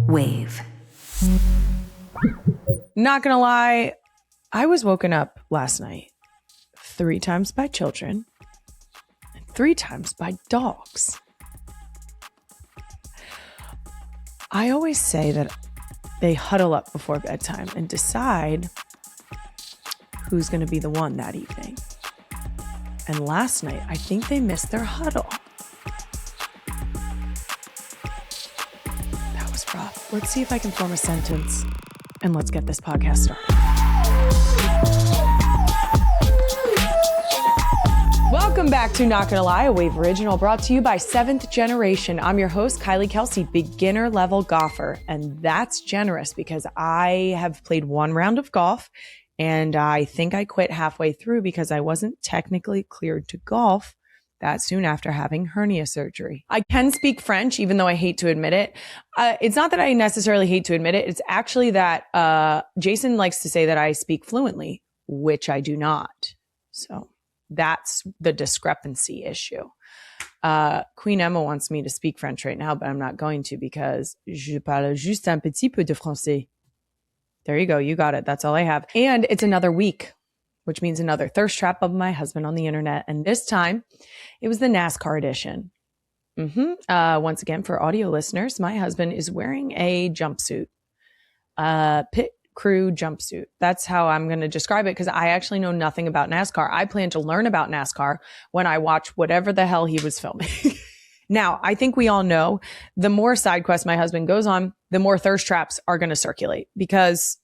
Wave. Not gonna lie, I was woken up last night 3 times by children and 3 times by dogs. I always say that they huddle up before bedtime and decide who's going to be the one that evening. And last night, I think they missed their huddle. That was rough. Let's see if I can form a sentence, and let's get this podcast started. Welcome back to Not Gonna Lie, a Wave original brought to you by 7th Generation. I'm your host, Kylie Kelsey, beginner level golfer. And that's generous because I have played 1 round of golf and I think I quit halfway through because I wasn't technically cleared to golf that soon after having hernia surgery. I can speak French, even though I hate to admit it. It's not that I necessarily hate to admit it. It's actually that Jason likes to say that I speak fluently, which I do not. So that's the discrepancy issue. Queen Emma wants me to speak French right now, but I'm not going to because je parle juste un petit peu de français. There you go. You got it. That's all I have. And it's another week, which means another thirst trap of my husband on the internet. And this time it was the NASCAR edition. Once again, for audio listeners, my husband is wearing a jumpsuit, pit crew jumpsuit. That's how I'm going to describe it because I actually know nothing about NASCAR. I plan to learn about NASCAR when I watch whatever the hell he was filming. Now, I think we all know the more side quests my husband goes on, the more thirst traps are going to circulate because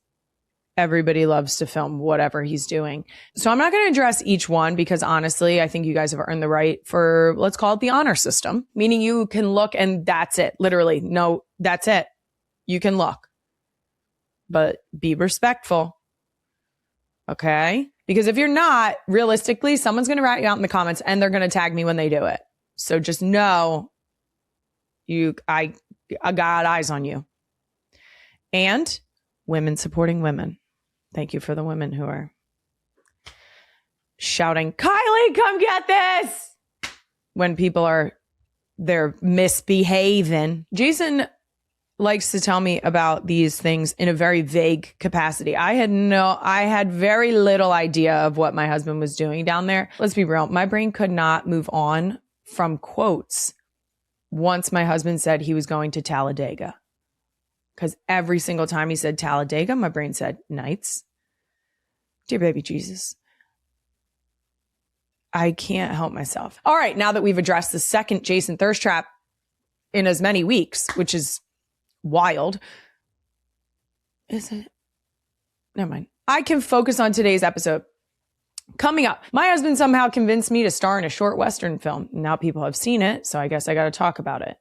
everybody loves to film whatever he's doing. So I'm not going to address each one because honestly, I think you guys have earned the right for, let's call it the honor system, meaning you can look and that's it. Literally, no, that's it. You can look. But be respectful. Okay? Because if you're not, realistically, someone's going to rat you out in the comments and they're going to tag me when they do it. So just know I got eyes on you. And women supporting women. Thank you for the women who are shouting, Kylie, come get this! When people they're misbehaving. Jason likes to tell me about these things in a very vague capacity. I had very little idea of what my husband was doing down there. Let's be real. My brain could not move on from quotes once my husband said he was going to Talladega. Because every single time he said Talladega, my brain said Knights. Dear baby Jesus. I can't help myself. All right, now that we've addressed the second Jason thirst trap in as many weeks, which is wild. Is it? Never mind. I can focus on today's episode. Coming up, my husband somehow convinced me to star in a short Western film. Now people have seen it, so I guess I got to talk about it.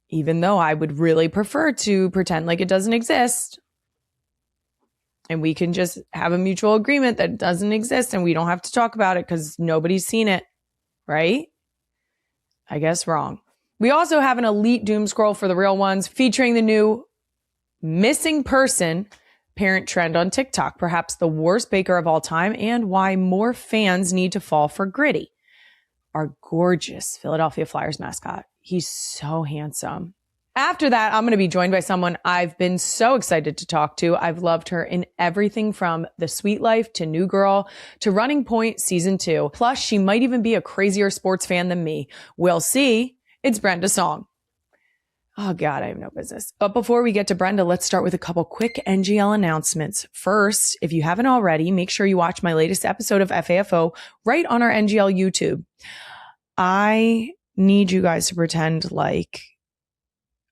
Even though I would really prefer to pretend like it doesn't exist. And we can just have a mutual agreement that it doesn't exist and we don't have to talk about it because nobody's seen it. Right? I guess wrong. We also have an elite Doomscroll for the real ones featuring the new missing person parent trend on TikTok, perhaps the worst baker of all time, and why more fans need to fall for Gritty, our gorgeous Philadelphia Flyers mascot. He's so handsome. After that, I'm going to be joined by someone I've been so excited to talk to. I've loved her in everything from The Sweet Life to New Girl to Running Point Season 2. Plus, she might even be a crazier sports fan than me. We'll see. It's Brenda Song. Oh God, I have no business. But before we get to Brenda, let's start with a couple quick NGL announcements. First, if you haven't already, make sure you watch my latest episode of FAFO right on our NGL YouTube. I need you guys to pretend like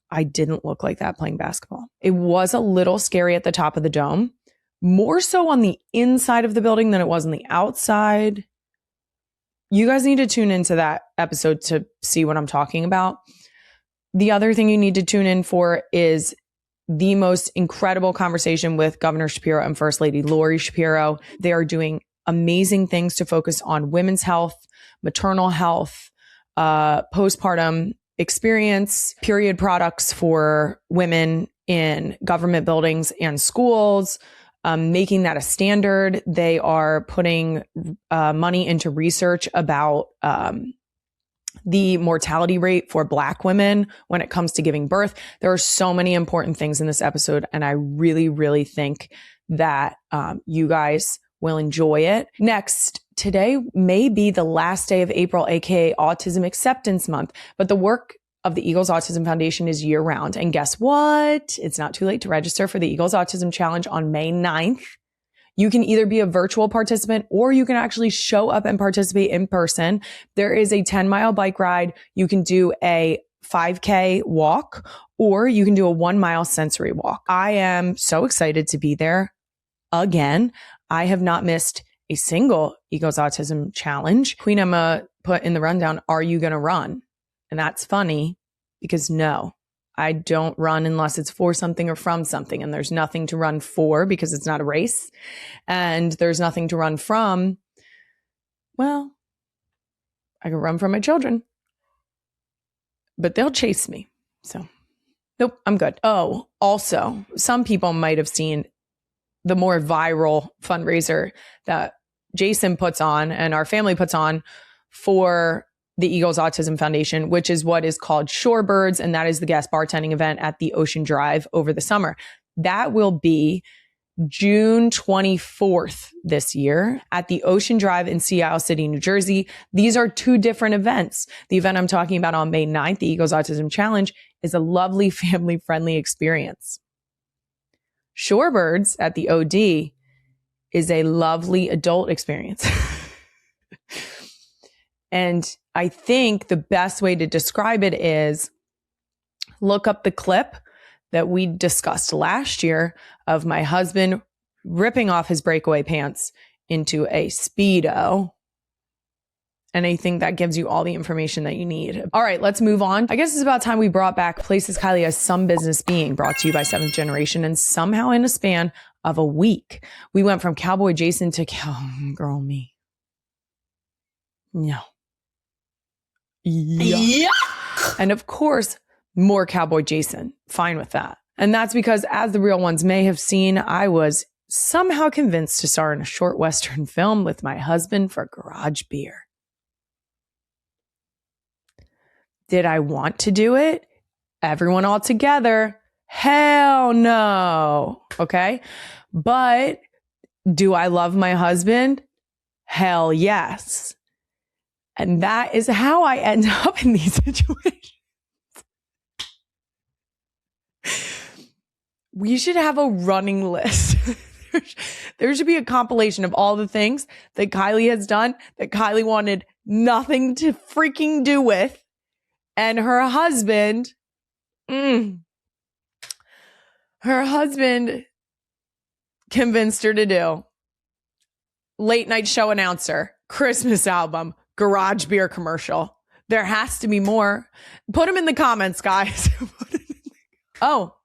I didn't look like that playing basketball. It was a little scary at the top of the dome, more so on the inside of the building than it was on the outside. You guys need to tune into that episode to see what I'm talking about. The other thing you need to tune in for is the most incredible conversation with Governor Shapiro and First Lady Lori Shapiro. They are doing amazing things to focus on women's health, maternal health, postpartum experience, period products for women in government buildings and schools, making that a standard. They are putting money into research about the mortality rate for Black women when it comes to giving birth. There are so many important things in this episode, and I really, really think that you guys will enjoy it. Next, today may be the last day of April, aka Autism Acceptance Month, but the work of the Eagles Autism Foundation is year round. And guess what? It's not too late to register for the Eagles Autism Challenge on May 9th. You can either be a virtual participant or you can actually show up and participate in person. There is a 10-mile bike ride. You can do a 5K walk, or you can do a 1-mile sensory walk. I am so excited to be there again. I have not missed a single Eagles Autism Challenge. Queen Emma put in the rundown, are you going to run? And that's funny because no, I don't run unless it's for something or from something. And there's nothing to run for because it's not a race. And there's nothing to run from. Well, I can run from my children, but they'll chase me. So nope, I'm good. Oh, also, some people might have seen the more viral fundraiser that Jason puts on and our family puts on for the Eagles Autism Foundation, which is what is called Shorebirds. And that is the guest bartending event at the Ocean Drive over the summer. That will be June 24th this year at the Ocean Drive in Sea Isle City, New Jersey. These are two different events. The event I'm talking about on May 9th, the Eagles Autism Challenge, is a lovely family-friendly experience. Shorebirds at the OD is a lovely adult experience. And I think the best way to describe it is look up the clip that we discussed last year of my husband ripping off his breakaway pants into a Speedo. And I think that gives you all the information that you need. All right, let's move on. I guess it's about time we brought back Places Kylie as Some Business Being, brought to you by Seventh Generation. And somehow in a span of a week, we went from Cowboy Jason to Cowgirl me. No. Yeah. And of course, more Cowboy Jason. Fine with that. And that's because, as the real ones may have seen, I was somehow convinced to star in a short Western film with my husband for garage beer. Did I want to do it? Everyone all together? Hell no. Okay. But do I love my husband? Hell yes. And that is how I end up in these situations. We should have a running list. There should be a compilation of all the things that Kylie has done that Kylie wanted nothing to freaking do with. And her husband, her husband convinced her to do. Late night show announcer, Christmas album, garage beer commercial. There has to be more. Put them in the comments, guys. Oh,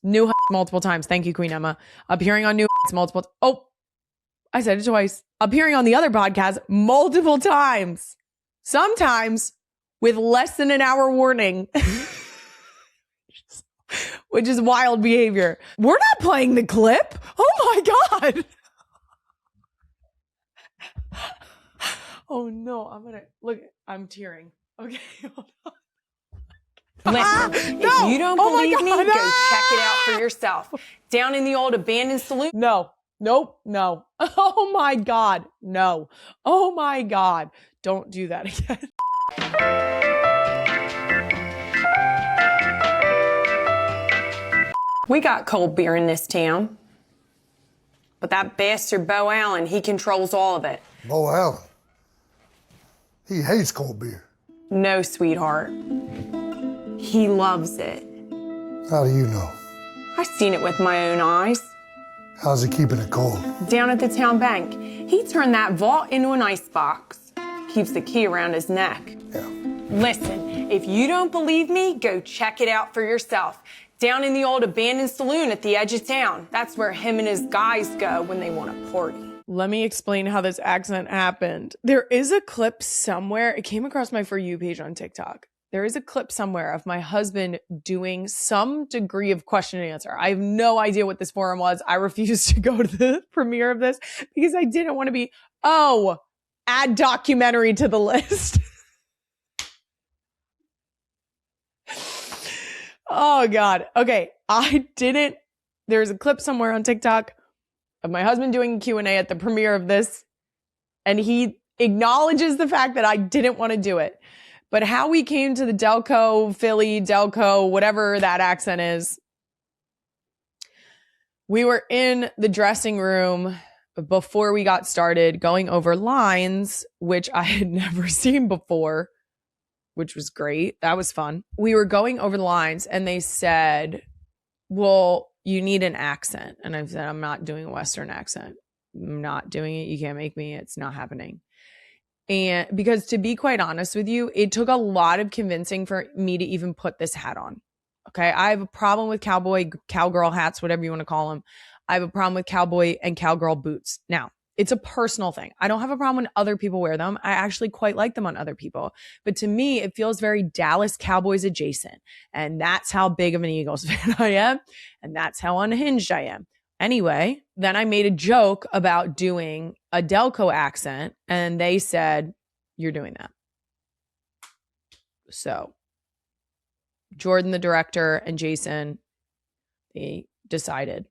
new multiple times. Thank you, Queen Emma. Appearing on new multiple. Oh, I said it twice. Appearing on the other podcast multiple times. Sometimes with less than an hour warning. Which is wild behavior. We're not playing the clip. Oh my God. Oh no, I'm tearing. Okay, hold on. Listen, if you don't believe me, go check it out for yourself. Down in the old abandoned saloon. No. Oh my God, no. Oh my God, don't do that again. We got cold beer in this town. But that bastard Bo Allen, he controls all of it. Bo Allen? He hates cold beer. No, sweetheart. He loves it. How do you know? I've seen it with my own eyes. How's he keeping it cold? Down at the town bank, he turned that vault into an icebox. Keeps the key around his neck. Yeah. Listen, if you don't believe me, go check it out for yourself. Down in the old abandoned saloon at the edge of town. That's where him and his guys go when they want to party. Let me explain how this accent happened. There is a clip somewhere. It came across my For You page on TikTok. There is a clip somewhere of my husband doing some degree of question and answer. I have no idea what this forum was. I refused to go to the premiere of this because I didn't want to be, add documentary to the list. Oh God. Okay. There's a clip somewhere on TikTok of my husband doing a Q&A at the premiere of this. And he acknowledges the fact that I didn't want to do it. But how we came to the Delco, Philly, Delco, whatever that accent is. We were in the dressing room before we got started going over lines, which I had never seen before, which was great. That was fun. We were going over the lines and they said, well, you need an accent. And I said, I'm not doing a Western accent. I'm not doing it. You can't make me. It's not happening. And because to be quite honest with you, it took a lot of convincing for me to even put this hat on. Okay. I have a problem with cowgirl hats, whatever you want to call them. I have a problem with cowboy and cowgirl boots. Now, it's a personal thing. I don't have a problem when other people wear them. I actually quite like them on other people. But to me, it feels very Dallas Cowboys adjacent. And that's how big of an Eagles fan I am. And that's how unhinged I am. Anyway, then I made a joke about doing a Delco accent. And they said, you're doing that. So Jordan, the director, and Jason, they decided.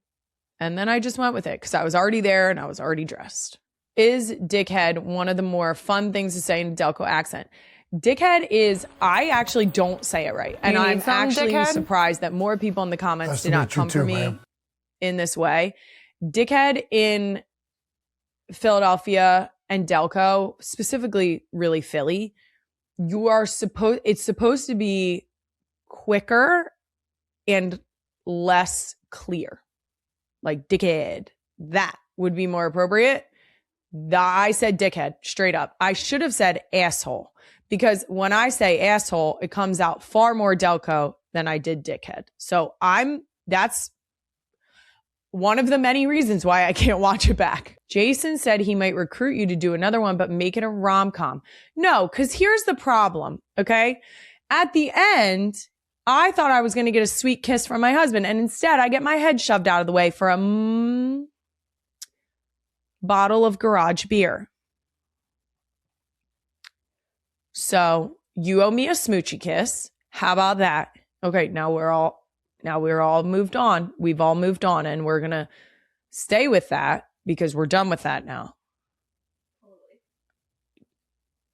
And then I just went with it because I was already there and I was already dressed. Is dickhead one of the more fun things to say in a Delco accent? Dickhead is, I actually don't say it right. And I'm actually surprised that more people in the comments did not come for me in this way. Dickhead in Philadelphia and Delco, specifically really Philly, it's supposed to be quicker and less clear. Like dickhead. That would be more appropriate. I said dickhead straight up. I should have said asshole because when I say asshole, it comes out far more Delco than I did dickhead. So that's one of the many reasons why I can't watch it back. Jason said he might recruit you to do another one, but make it a rom-com. No, because here's the problem. Okay. At the end, I thought I was going to get a sweet kiss from my husband, and instead I get my head shoved out of the way for a bottle of garage beer. So you owe me a smoochy kiss. How about that? Okay, now we're all moved on. We've all moved on, and we're going to stay with that because we're done with that now. Totally.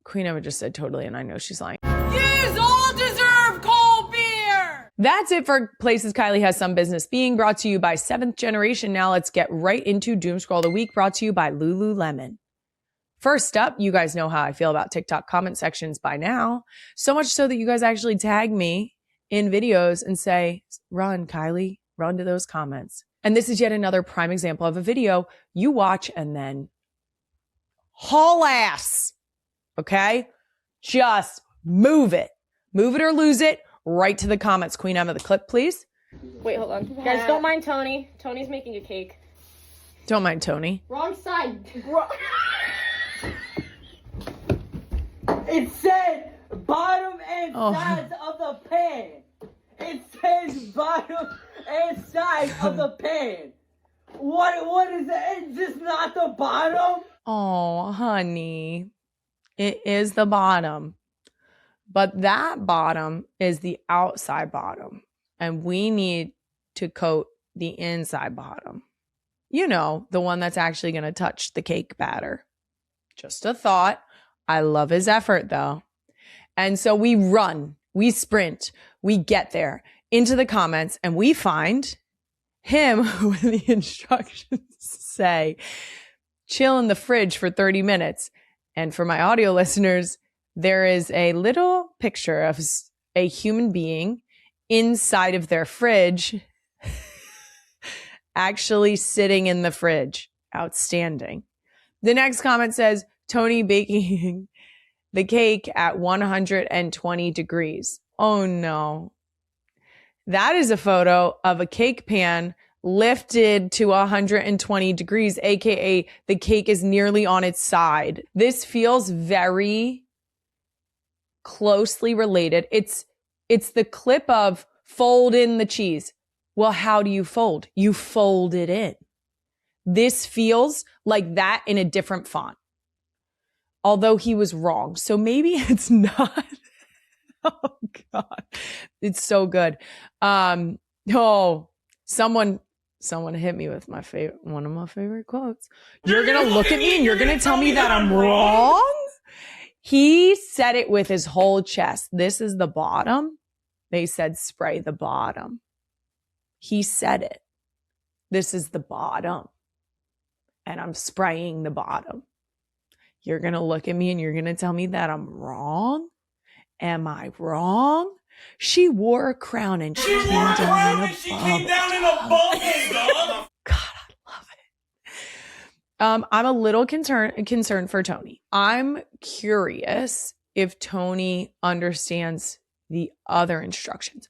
Queen Emma just said totally, and I know she's lying. Yous all deserve cold beer! That's it for Places Kylie Has Some Business Being, brought to you by 7th Generation. Now let's get right into Doomscroll of the Week, brought to you by Lululemon. First up, you guys know how I feel about TikTok comment sections by now. So much so that you guys actually tag me in videos and say, run, Kylie, run to those comments. And this is yet another prime example of a video you watch and then haul ass. Okay? Just move it. Move it or lose it. Right to the comments. Queen Emma, the clip, please. Wait, hold on. Guys, don't mind Tony. Tony's making a cake. Don't mind Tony. Wrong side. It said bottom and sides of the pan. It says bottom and sides of the pan. What is that? Is this not the bottom? Oh, honey. It is the bottom. But that bottom is the outside bottom. And we need to coat the inside bottom. You know, the one that's actually going to touch the cake batter. Just a thought. I love his effort, though. And so we run, we sprint, we get there into the comments, and we find him with the instructions say, chill in the fridge for 30 minutes. And for my audio listeners, there is a little picture of a human being inside of their fridge, actually sitting in the fridge. Outstanding. The next comment says, Tony baking the cake at 120 degrees. Oh no. That is a photo of a cake pan lifted to 120 degrees, aka the cake is nearly on its side. This feels very closely related. It's the clip of fold in the cheese. Well, how do you fold? You fold it in. This feels like that in a different font. Although he was wrong. So maybe it's not Oh God. It's so good. Someone hit me with one of my favorite quotes. You're going to look at me and you're going to tell me that I'm wrong? He said it with his whole chest. This is the bottom. They said spray the bottom. He said it. This is the bottom. And I'm spraying the bottom. You're going to look at me and you're going to tell me that I'm wrong? Am I wrong? She wore a crown and she came down in a bubble. God, I love it. I'm a little concerned for Tony. I'm curious if Tony understands the other instructions.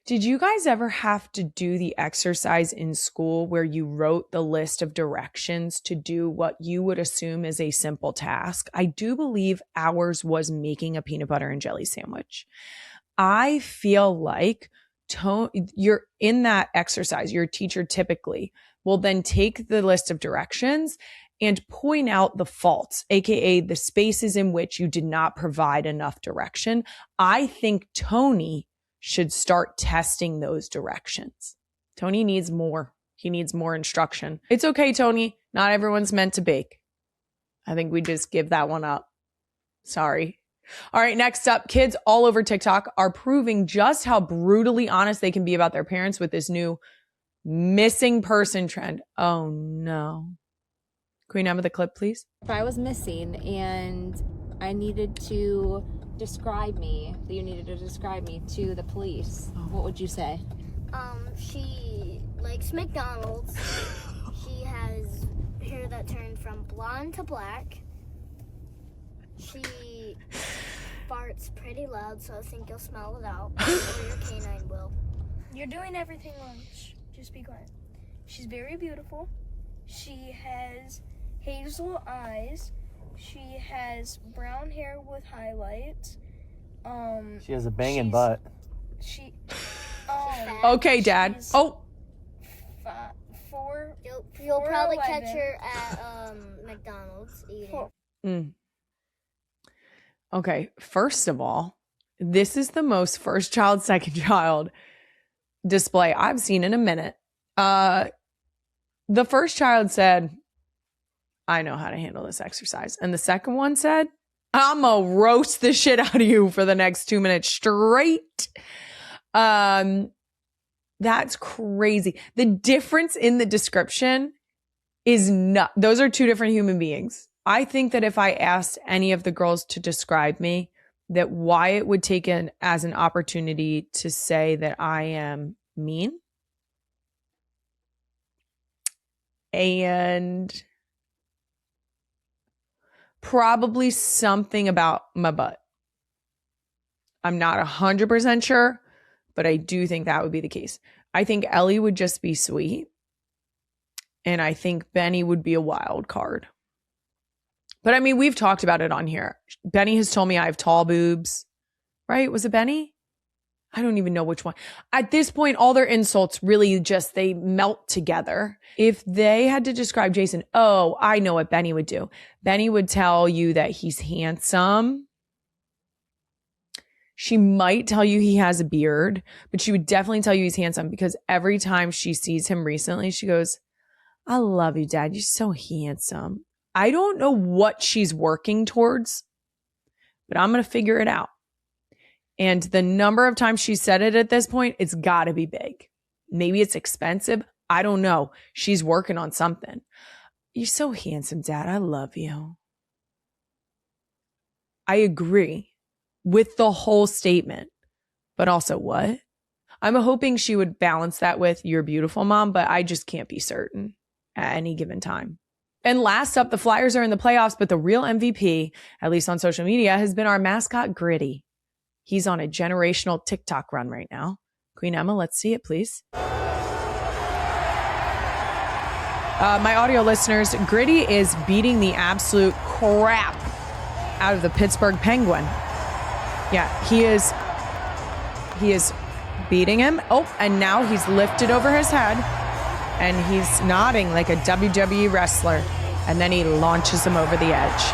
Did you guys ever have to do the exercise in school where you wrote the list of directions to do what you would assume is a simple task? I do believe ours was making a peanut butter and jelly sandwich. I feel like you're in that exercise, your teacher typically will then take the list of directions and point out the faults, aka the spaces in which you did not provide enough direction. I think Tony should start testing those directions. Tony needs more. He needs more instruction. It's okay, Tony. Not everyone's meant to bake. I think we just give that one up. Sorry. All right, next up, kids all over TikTok are proving just how brutally honest they can be about their parents with this new missing person trend. Oh no. Queen Emma, the clip, please. If I was missing and I needed to describe me, that you needed to describe me to the police, what would you say? She likes McDonald's. She has hair that turned from blonde to black. She farts pretty loud, so I think you'll smell it out. Or your canine will. You're doing everything wrong. Just be quiet. She's very beautiful. She has hazel eyes. She has brown hair with highlights. She has a banging butt. Okay, Dad. You'll probably catch her at McDonald's eating. Okay, first of all, this is the most first child, second child display I've seen in a minute. The first child said, I know how to handle this exercise. And the second one said, I'm going to roast the shit out of you for the next 2 minutes straight. That's crazy. The difference in the description is not, those are two different human beings. I think that if I asked any of the girls to describe me, that Wyatt would take it as an opportunity to say that I am mean. And probably something about my butt. I'm not 100% sure, but I do think that would be the case. I think Ellie would just be sweet. And I think Benny would be a wild card. But I mean, we've talked about it on here. Benny has told me I have tall boobs, right? Was it Benny? I don't even know which one. At this point, all their insults really just, they melt together. If they had to describe Jason, oh, I know what Benny would do. Benny would tell you that he's handsome. She might tell you he has a beard, but she would definitely tell you he's handsome because every time she sees him recently, she goes, I love you, Dad. You're so handsome. I don't know what she's working towards, but I'm going to figure it out. And the number of times she said it at this point, it's got to be big. Maybe it's expensive. I don't know. She's working on something. You're so handsome, Dad. I love you. I agree with the whole statement, but also what? I'm hoping she would balance that with you're beautiful, Mom, but I just can't be certain at any given time. And last up, the Flyers are in the playoffs, but the real MVP, at least on social media, has been our mascot, Gritty. He's on a generational TikTok run right now. Queen Emma, let's see it, please. My audio listeners, Gritty is beating the absolute crap out of the Pittsburgh Penguin. Yeah, he is beating him. Oh, and now he's lifted over his head and he's nodding like a WWE wrestler. And then he launches him over the edge.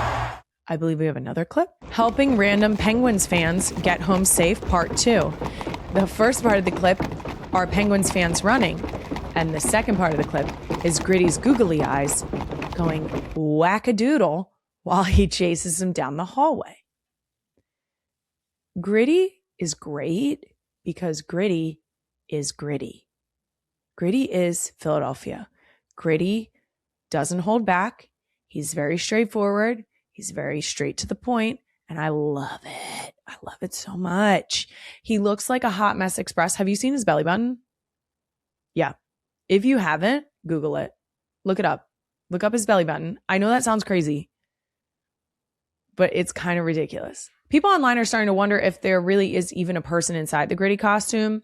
I believe we have another clip. Helping random Penguins fans get home safe, part 2. The first part of the clip are Penguins fans running. And the second part of the clip is Gritty's googly eyes going whack-a-doodle while he chases him down the hallway. Gritty is great because Gritty is gritty. Gritty is Philadelphia. Gritty doesn't hold back. He's very straightforward. He's very straight to the point, and I love it. I love it so much. He looks like a hot mess express. Have you seen his belly button? Yeah. If you haven't, Google it. Look it up. Look up his belly button. I know that sounds crazy, but it's kind of ridiculous. People online are starting to wonder if there really is even a person inside the Gritty costume.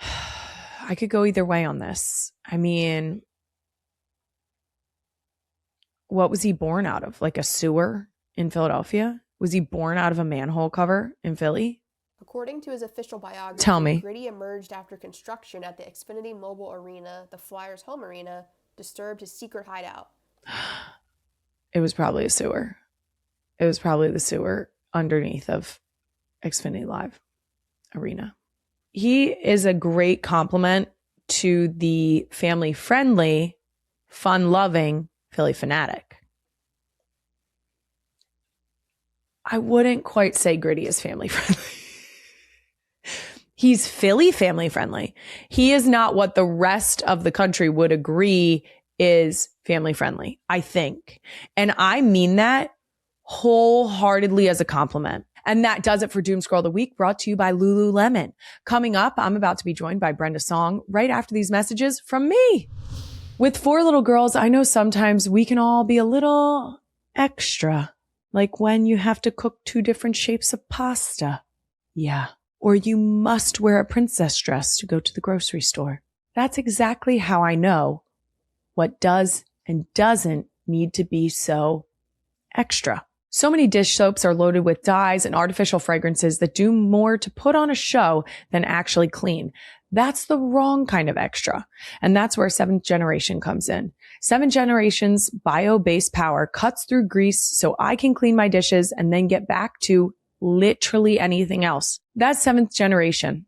I could go either way on this. I mean, what was he born out of? Like a sewer in Philadelphia? Was he born out of a manhole cover in Philly? According to his official biography, Tell me. Gritty emerged after construction at the Xfinity Mobile Arena, the Flyers' home arena, disturbed his secret hideout. It was probably a sewer. It was probably the sewer underneath of Xfinity Live Arena. He is a great compliment to the family-friendly, fun-loving Philly fanatic. I wouldn't quite say Gritty is family-friendly. He's Philly family-friendly. He is not what the rest of the country would agree is family-friendly, I think. And I mean that wholeheartedly as a compliment. And that does it for Doomscroll of the Week, brought to you by Lululemon. Coming up, I'm about to be joined by Brenda Song right after these messages from me. With 4 little girls, I know sometimes we can all be a little extra, like when you have to cook 2 different shapes of pasta. Yeah. Or you must wear a princess dress to go to the grocery store. That's exactly how I know what does and doesn't need to be so extra. So many dish soaps are loaded with dyes and artificial fragrances that do more to put on a show than actually clean. That's the wrong kind of extra. And that's where 7th Generation comes in. 7th Generation's bio-based power cuts through grease so I can clean my dishes and then get back to literally anything else. That's 7th Generation.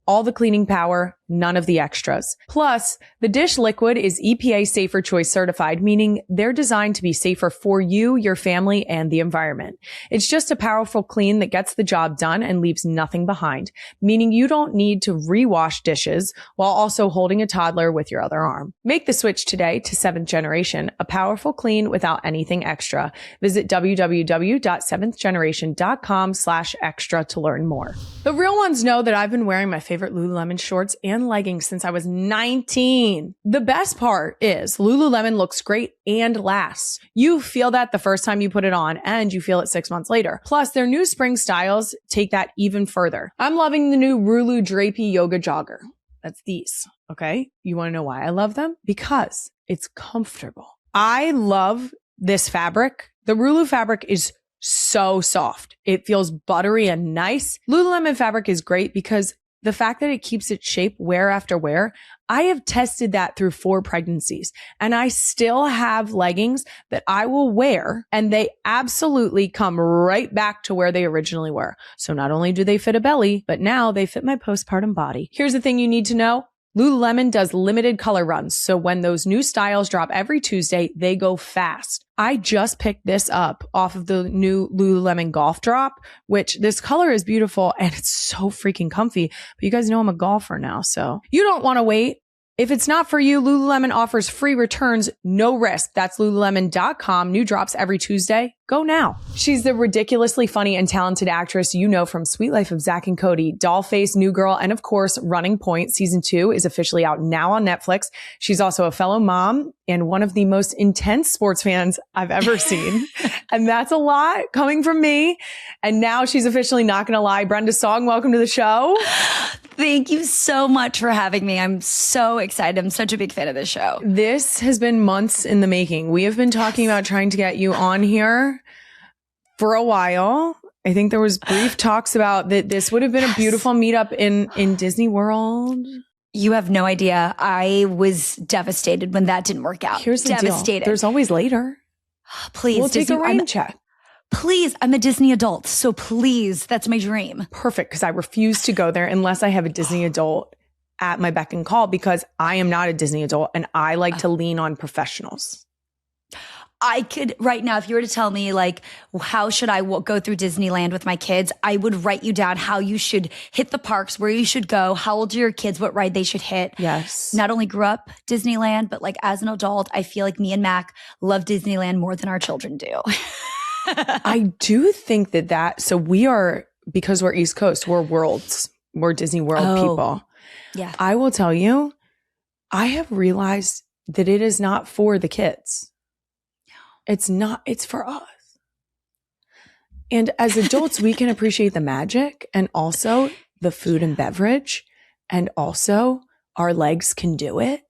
All the cleaning power, none of the extras. Plus, the dish liquid is EPA Safer Choice certified, meaning they're designed to be safer for you, your family, and the environment. It's just a powerful clean that gets the job done and leaves nothing behind, meaning you don't need to rewash dishes while also holding a toddler with your other arm. Make the switch today to 7th Generation, a powerful clean without anything extra. Visit www.7thgeneration.com/extra to learn more. The real ones know that I've been wearing my favorite Lululemon shorts and leggings since I was 19. The best part is Lululemon looks great and lasts. You feel that the first time you put it on and you feel it 6 months later. Plus, their new spring styles take that even further. I'm loving the new Rulu Drapey Yoga Jogger. That's these, okay? You want to know why I love them? Because it's comfortable. I love this fabric. The Rulu fabric is so soft. It feels buttery and nice. Lululemon fabric is great because the fact that it keeps its shape wear after wear, I have tested that through 4 pregnancies and I still have leggings that I will wear and they absolutely come right back to where they originally were. So not only do they fit a belly, but now they fit my postpartum body. Here's the thing you need to know. Lululemon does limited color runs. So when those new styles drop every Tuesday, they go fast. I just picked this up off of the new Lululemon Golf Drop, which this color is beautiful and it's so freaking comfy. But you guys know I'm a golfer now, so you don't want to wait. If it's not for you, Lululemon offers free returns, no risk. That's Lululemon.com. New drops every Tuesday. Go now. She's the ridiculously funny and talented actress you know from Sweet Life of Zack and Cody, Dollface, New Girl, and of course, Running Point. Season 2 is officially out now on Netflix. She's also a fellow mom and one of the most intense sports fans I've ever seen. And that's a lot coming from me. And now she's officially not going to lie. Brenda Song, welcome to the show. Thank you so much for having me. I'm so excited. I'm such a big fan of this show. This has been months in the making. We have been talking about trying to get you on here for a while. I think there was brief talks about that this would have been a beautiful meetup in Disney World. You have no idea. I was devastated when that didn't work out. Here's the deal. There's always later. Please, We'll take Disney, a rain check. Please, I'm a Disney adult, so please, that's my dream. Perfect, because I refuse to go there unless I have a Disney adult at my beck and call, because I am not a Disney adult and I like to lean on professionals. I could right now, if you were to tell me like, how should I go through Disneyland with my kids? I would write you down how you should hit the parks, where you should go, how old are your kids, what ride they should hit. Yes. Not only grew up Disneyland, but like as an adult, I feel like me and Mac love Disneyland more than our children do. I do think so we are, because we're East Coast, we're Disney World people. Yeah. I will tell you, I have realized that it is not for the kids. It's not, it's for us. And as adults, we can appreciate the magic and also the food and beverage, and also our legs can do it,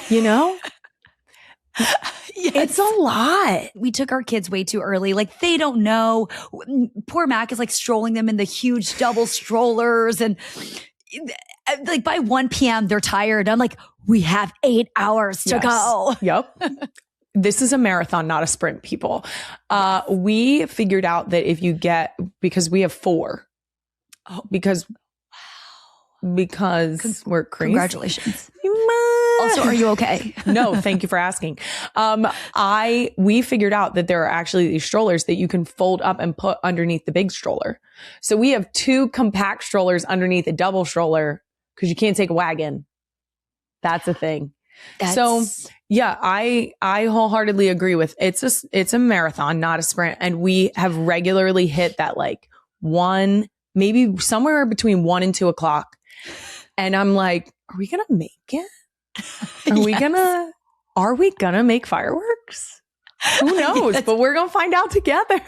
you know? Yes. It's a lot. We took our kids way too early. Like they don't know. Poor Mac is like strolling them in the huge double strollers. And like by 1 p.m. they're tired. I'm like, we have 8 hours to go. Yep. This is a marathon, not a sprint, people. We figured out that if you because we have 4. Because we're crazy. Congratulations. Also, are you okay? No, thank you for asking. We figured out that there are actually these strollers that you can fold up and put underneath the big stroller. So we have 2 compact strollers underneath a double stroller because you can't take a wagon. That's a thing. So yeah, I wholeheartedly agree with it's a marathon, not a sprint. And we have regularly hit that like 1, maybe somewhere between 1 and 2 o'clock. And I'm like, are we going to make it? Are we gonna make fireworks? Who knows? But we're gonna find out together.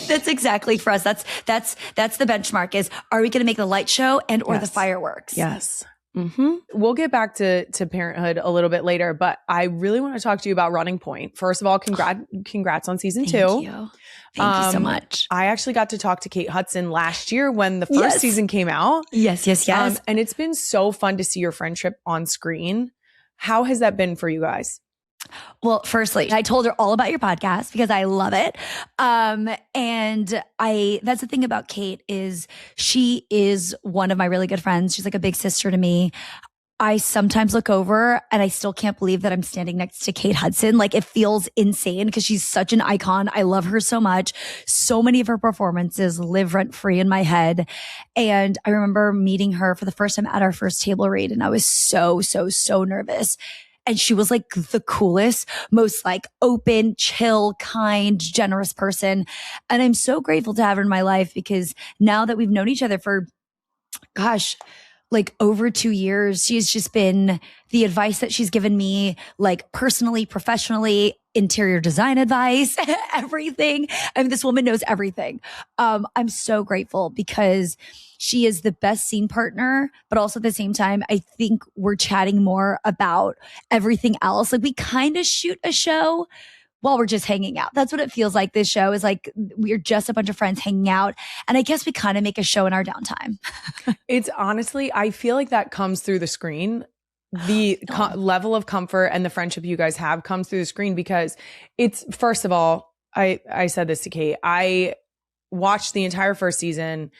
That's exactly for us. That's the benchmark is, are we gonna make the light show or the fireworks? Yes. Mm-hmm. We'll get back to parenthood a little bit later, but I really want to talk to you about Running Point. First of all, congrats on season 2. Thank you so much. I actually got to talk to Kate Hudson last year when the first season came out. Yes. And it's been so fun to see your friendship on screen. How has that been for you guys? Well, firstly, I told her all about your podcast because I love it. And that's the thing about Kate is she is one of my really good friends. She's like a big sister to me. I sometimes look over and I still can't believe that I'm standing next to Kate Hudson. Like it feels insane because she's such an icon. I love her so much. So many of her performances live rent free in my head. And I remember meeting her for the first time at our first table read. And I was so nervous. And she was like the coolest, most like open, chill, kind, generous person. And I'm so grateful to have her in my life because now that we've known each other for, like over 2 years, she's just been the advice that she's given me, like personally, professionally, interior design advice, everything. I mean, this woman knows everything. I'm so grateful because she is the best scene partner, but also at the same time, I think we're chatting more about everything else. Like we kind of shoot a show while we're just hanging out. That's what it feels like. This show is like, we're just a bunch of friends hanging out. And I guess we kind of make a show in our downtime. It's honestly, I feel like that comes through the screen. The level of comfort and the friendship you guys have comes through the screen because it's, first of all, I said this to Kate. I watched the entire first season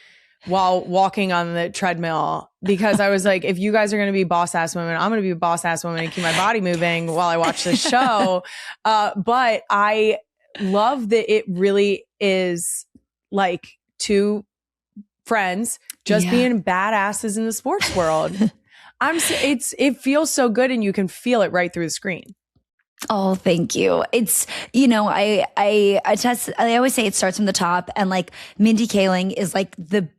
while walking on the treadmill because I was like, if you guys are going to be boss ass women, I'm going to be a boss ass woman and keep my body moving while I watch this show. But I love that it really is like 2 friends just being badasses in the sports world. It feels so good and you can feel it right through the screen. Oh, thank you. It's, I always say it starts from the top and like Mindy Kaling is like the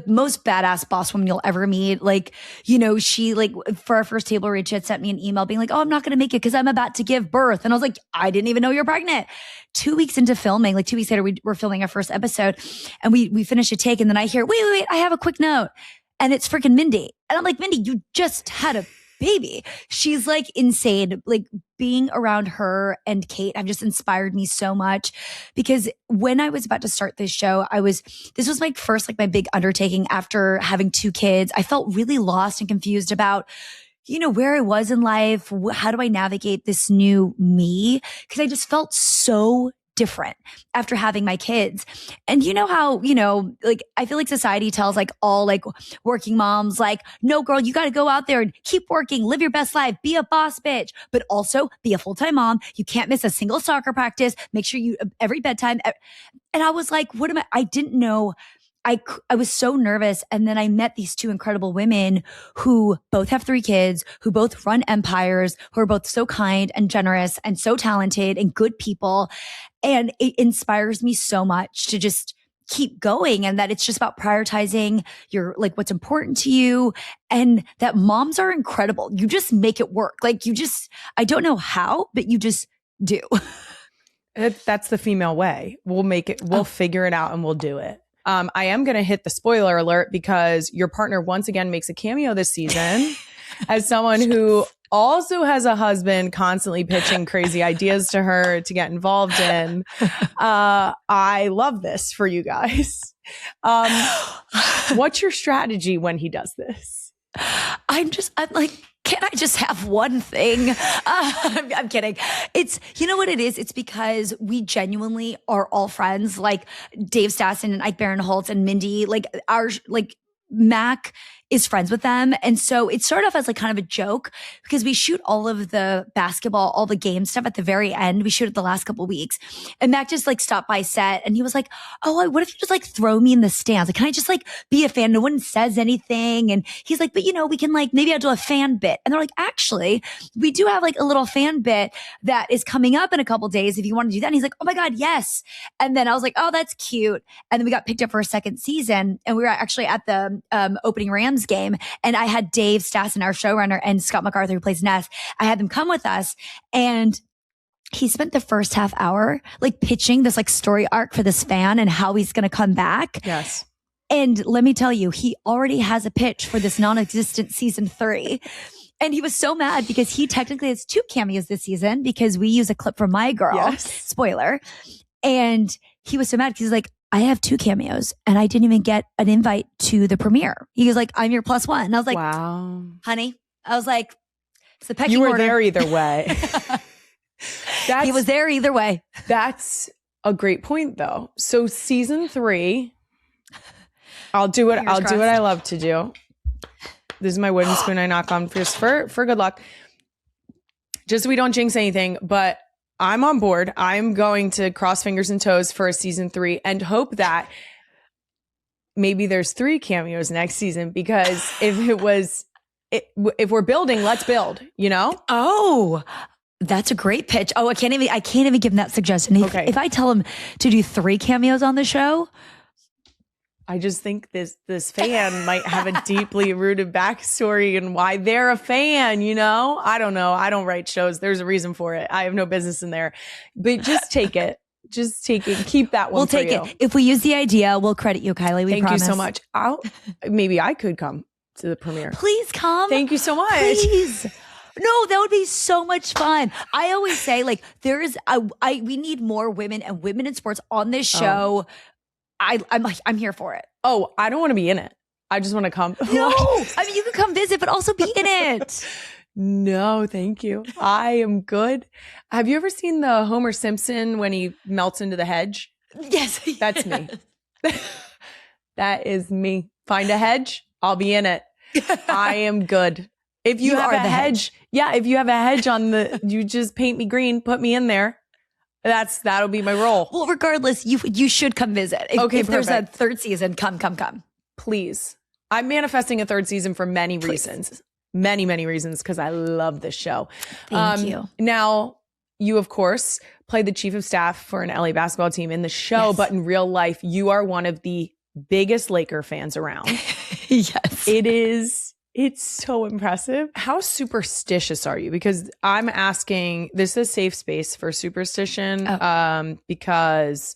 most badass boss woman you'll ever meet. Like, she like for our first table read, she had sent me an email being like, oh, I'm not going to make it because I'm about to give birth. And I was like, I didn't even know you're pregnant. 2 weeks into filming, like 2 weeks later, we were filming our first episode and we finished a take and then I hear, wait, I have a quick note. And it's freaking Mindy. And I'm like, Mindy, you just had a baby. She's like insane. Like being around her and Kate have just inspired me so much because when I was about to start this show, this was my first, like my big undertaking after having 2 kids. I felt really lost and confused about, where I was in life. How do I navigate this new me? Because I just felt so different after having my kids. And you know how, like, I feel like society tells like all like working moms, like, no girl, you got to go out there and keep working, live your best life, be a boss bitch, but also be a full-time mom. You can't miss a single soccer practice. Make sure you every bedtime. And I was like, I didn't know. I was so nervous. And then I met these two incredible women who both have 3 kids, who both run empires, who are both so kind and generous and so talented and good people. And it inspires me so much to just keep going, and that it's just about prioritizing your, like, what's important to you, and that moms are incredible. You just make it work. Like, I don't know how, but you just do. That's the female way. We'll figure it out and we'll do it. I am going to hit the spoiler alert because your partner once again makes a cameo this season as someone who also has a husband constantly pitching crazy ideas to her to get involved in. I love this for you guys. What's your strategy when he does this? I'm like, can I just have one thing? I'm kidding. It's, you know what it is? It's because we genuinely are all friends. Like Dave Stassen and Ike Barinholtz and Mindy, like Mac is friends with them. And so it started off as like kind of a joke because we shoot all of the basketball, all the game stuff at the very end. We shoot it the last couple of weeks. And Mac just like stopped by set and he was like, oh, what if you just like throw me in the stands? Like, can I just like be a fan? No one says anything. And he's like, but we can like, maybe I'll do a fan bit. And they're like, actually, we do have like a little fan bit that is coming up in a couple of days if you want to do that. And he's like, oh my God, yes. And then I was like, oh, that's cute. And then we got picked up for a second season and we were actually at the opening Rams game, and I had Dave Stassen, our showrunner, and Scott MacArthur, who plays Ness. I had them come with us, and he spent the first half hour like pitching this like story arc for this fan and how he's going to come back. Yes. And let me tell you, he already has a pitch for this non-existent season 3. And he was so mad because he technically has 2 cameos this season because we use a clip from My Girl. Yes. Spoiler. And he was so mad because he's like, I have 2 cameos and I didn't even get an invite to the premiere. He was like, I'm your +1. And I was like, wow, honey, I was like, it's the pecking you were order. there either way. He was there either way. That's a great point though. So season 3, I'll do what I love to do. This is my wooden spoon I knock on just for good luck. Just so we don't jinx anything, but I'm on board. I'm going to cross fingers and toes for a season 3 and hope that maybe there's 3 cameos next season, because if we're building, let's build, Oh, that's a great pitch. Oh, I can't even give him that suggestion. If I tell him to do 3 cameos on the show, I just think this fan might have a deeply rooted backstory and why they're a fan, I don't know. I don't write shows. There's a reason for it. I have no business in there. But just take it. Just take it. Keep that one. We'll take it. If we use the idea, we'll credit you, Kylie. Thank promise. you so much. Maybe I could come to the premiere. Please come. Thank you so much. Please. No, that would be so much fun. I always say like we need more women and women in sports on this show. I'm here for it. Oh, I don't want to be in it. I just want to come. No, I mean, you can come visit, but also be in it. No, thank you. I am good. Have you ever seen the Homer Simpson when he melts into the hedge? Yes. That's me. That is me. Find a hedge, I'll be in it. I am good. If you have a hedge. Yeah, if you have a hedge you just paint me green, put me in there. That'll be my role. Well, regardless, you should come visit. If there's a 3rd season, come. Please. I'm manifesting a 3rd season for many reasons. Many, many reasons, because I love this show. Thank you. Now, you, of course, played the chief of staff for an LA basketball team in the show, Yes. but in real life, you are one of the biggest Laker fans around. Yes. It's so impressive. How superstitious are you? Because I'm asking, this is a safe space for superstition, because,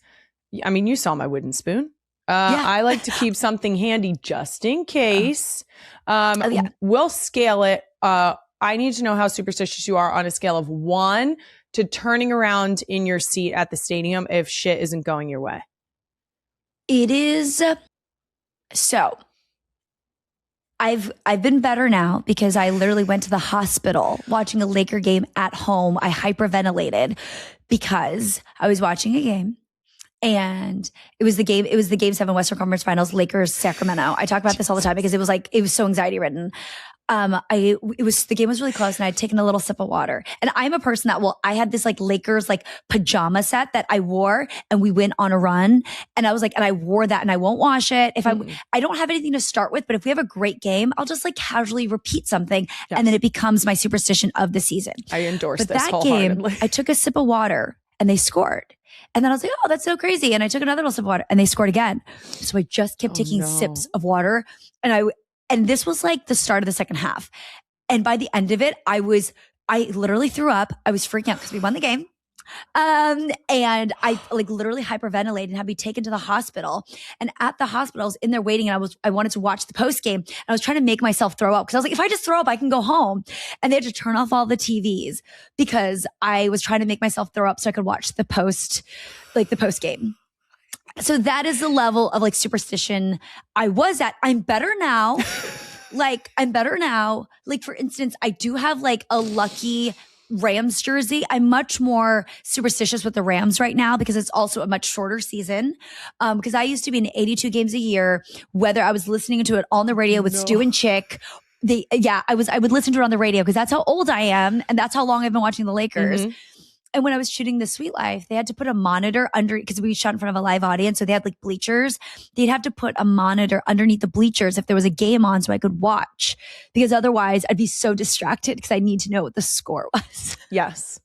I mean, you saw my wooden spoon. I like to keep something handy just in case. We'll scale it. I need to know how superstitious you are on a scale of 1 to turning around in your seat at the stadium if shit isn't going your way. It is. So I've been better now because I literally went to the hospital watching a Laker game at home. I hyperventilated because I was watching a game. And it was the game 7 Western Conference Finals, Lakers, Sacramento. I talk about this all the time because it was so anxiety ridden. The game was really close and I'd taken a little sip of water. And I'm a person I had this like Lakers like pajama set that I wore and we went on a run. And I was like, and I wore that and I won't wash it. If I don't have anything to start with, but if we have a great game, I'll just like casually repeat something. Yes. And then it becomes my superstition of the season. I endorse but this that wholeheartedly. game, I took a sip of water and they scored. And then I was like, oh, that's so crazy. And I took another little sip of water and they scored again. So I just kept taking sips of water. And this was like the start of the second half. And by the end of it, I literally threw up. I was freaking out because we won the game. And I like literally hyperventilated and had to be taken to the hospital. And at the hospital, I was in there waiting and I wanted to watch the post game. I was trying to make myself throw up because I was like, if I just throw up, I can go home. And they had to turn off all the TVs because I was trying to make myself throw up so I could watch the post game. So that is the level of like superstition I was at. I'm better now. Like, for instance, I do have like a lucky Rams jersey. I'm much more superstitious with the Rams right now because it's also a much shorter season. Because I used to be in 82 games a year, whether I was listening to it on the radio with Stu and Chick. I would listen to it on the radio because that's how old I am. And that's how long I've been watching the Lakers. Mm-hmm. And when I was shooting The Sweet Life, they had to put a monitor under, because we shot in front of a live audience. So they had like bleachers. They'd have to put a monitor underneath the bleachers if there was a game on so I could watch, because otherwise I'd be so distracted because I need to know what the score was. Yes.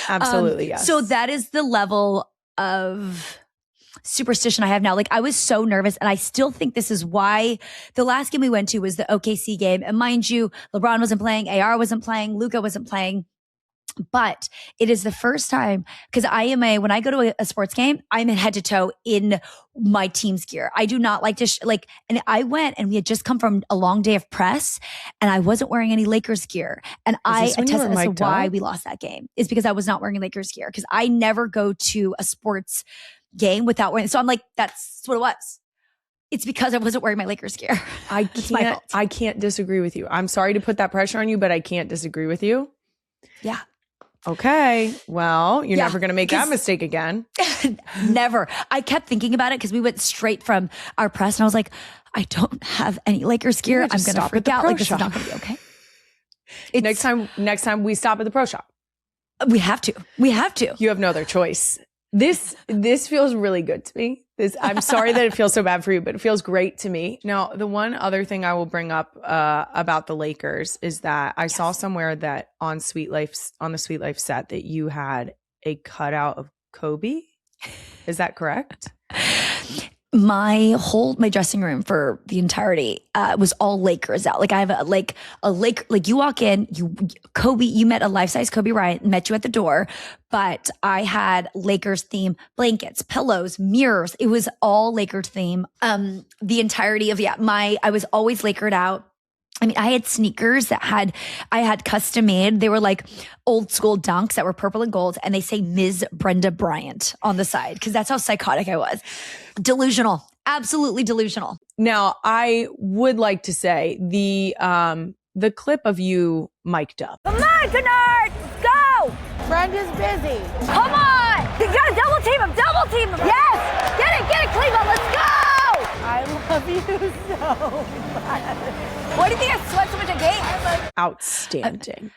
Absolutely. Yes. So that is the level of superstition I have now. Like I was so nervous, and I still think this is why the last game we went to was the OKC game. And mind you, LeBron wasn't playing, AR wasn't playing, Luka wasn't playing. But it is the first time, because when I go to a sports game, I'm in head to toe in my team's gear. I do not like to, and I went and we had just come from a long day of press and I wasn't wearing any Lakers gear. And I attest as to why we lost that game is because I was not wearing Lakers gear, because I never go to a sports game without wearing. So I'm like, that's what it was. It's because I wasn't wearing my Lakers gear. I can't disagree with you. I'm sorry to put that pressure on you, but I can't disagree with you. Yeah. Okay. Well, you're never going to make that mistake again. Never. I kept thinking about it because we went straight from our press and I was like, I don't have any Lakers gear. I'm going to freak out. Like, this is not going to be okay. Next time we stop at the pro shop. We have to. You have no other choice. This feels really good to me. I'm sorry that it feels so bad for you, but it feels great to me. Now, the one other thing I will bring up about the Lakers is that I saw somewhere that on the Sweet Life set that you had a cutout of Kobe. Is that correct? My dressing room for the entirety was all Lakers out. Like I have a Laker, like you walk in, you met a life-size Kobe Bryant, met you at the door, but I had Lakers theme blankets, pillows, mirrors. It was all Lakers theme. The entirety of I was always Lakered out. I mean, I had sneakers that I had custom made. They were like old school Dunks that were purple and gold, and they say Ms. Brenda Bryant on the side because that's how psychotic I was. Delusional, absolutely delusional. Now, I would like to say the clip of you mic'd up. Come on, Kennard, let's go! Brenda's busy. Come on! You gotta double team him, Yes! Get it, Cleveland, let's go! I love you so much. What do you think I sweat so much at games? Outstanding.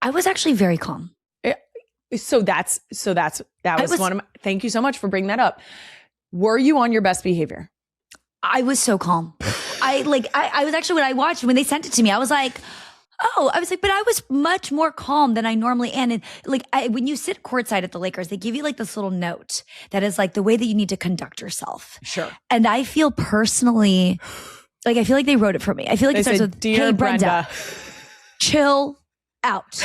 I was actually very calm. So that was one of my, thank you so much for bringing that up. Were you on your best behavior? I was so calm. I was actually, when I watched, when they sent it to me, I was like, but I was much more calm than I normally am. And when you sit courtside at the Lakers, they give you like this little note that is like the way that you need to conduct yourself. Sure. And I feel personally, I feel like they wrote it for me. I feel like it starts with, "Dear hey, Brenda, Brenda, chill out."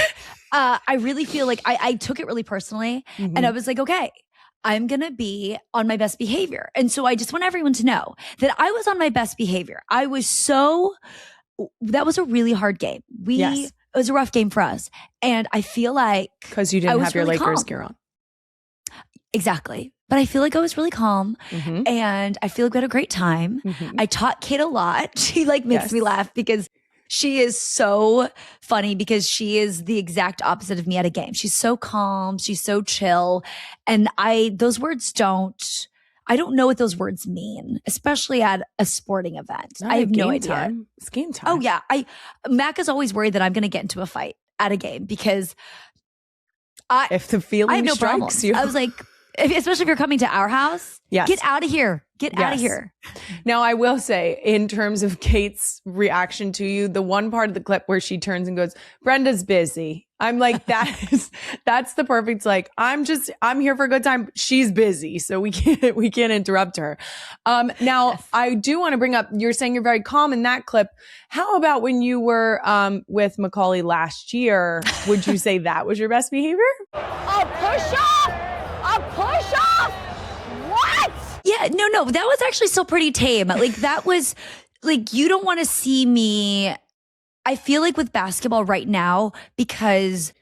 I really feel like I took it really personally, and I was like, okay, I'm going to be on my best behavior. And so I just want everyone to know that I was on my best behavior. That was a really hard game. It was a rough game for us. And I feel like because you didn't have your Lakers gear on. Exactly. but I feel like I was really calm and I feel like we had a great time. I taught Kate a lot. She like makes me laugh because she is so funny because she is the exact opposite of me at a game. She's so calm. She's so chill. And I don't know what those words mean, especially at a sporting event. I have no idea. It's game time. Oh yeah. Mac is always worried that I'm going to get into a fight at a game because if the feeling I have no strikes problems. you. I was like, especially if you're coming to our house, get out of here. Get out of here. Now, I will say, in terms of Kate's reaction to you, the one part of the clip where she turns and goes, Brenda's busy. I'm like, that's the perfect, like, I'm here for a good time. She's busy, so we can't interrupt her. Now, I do want to bring up, you're saying you're very calm in that clip. How about when you were with Macaulay last year? Would you say that was your best behavior? A push-off! A push-off! What? Yeah, no, that was actually still pretty tame. Like that was like, you don't want to see me. I feel like with basketball right now, because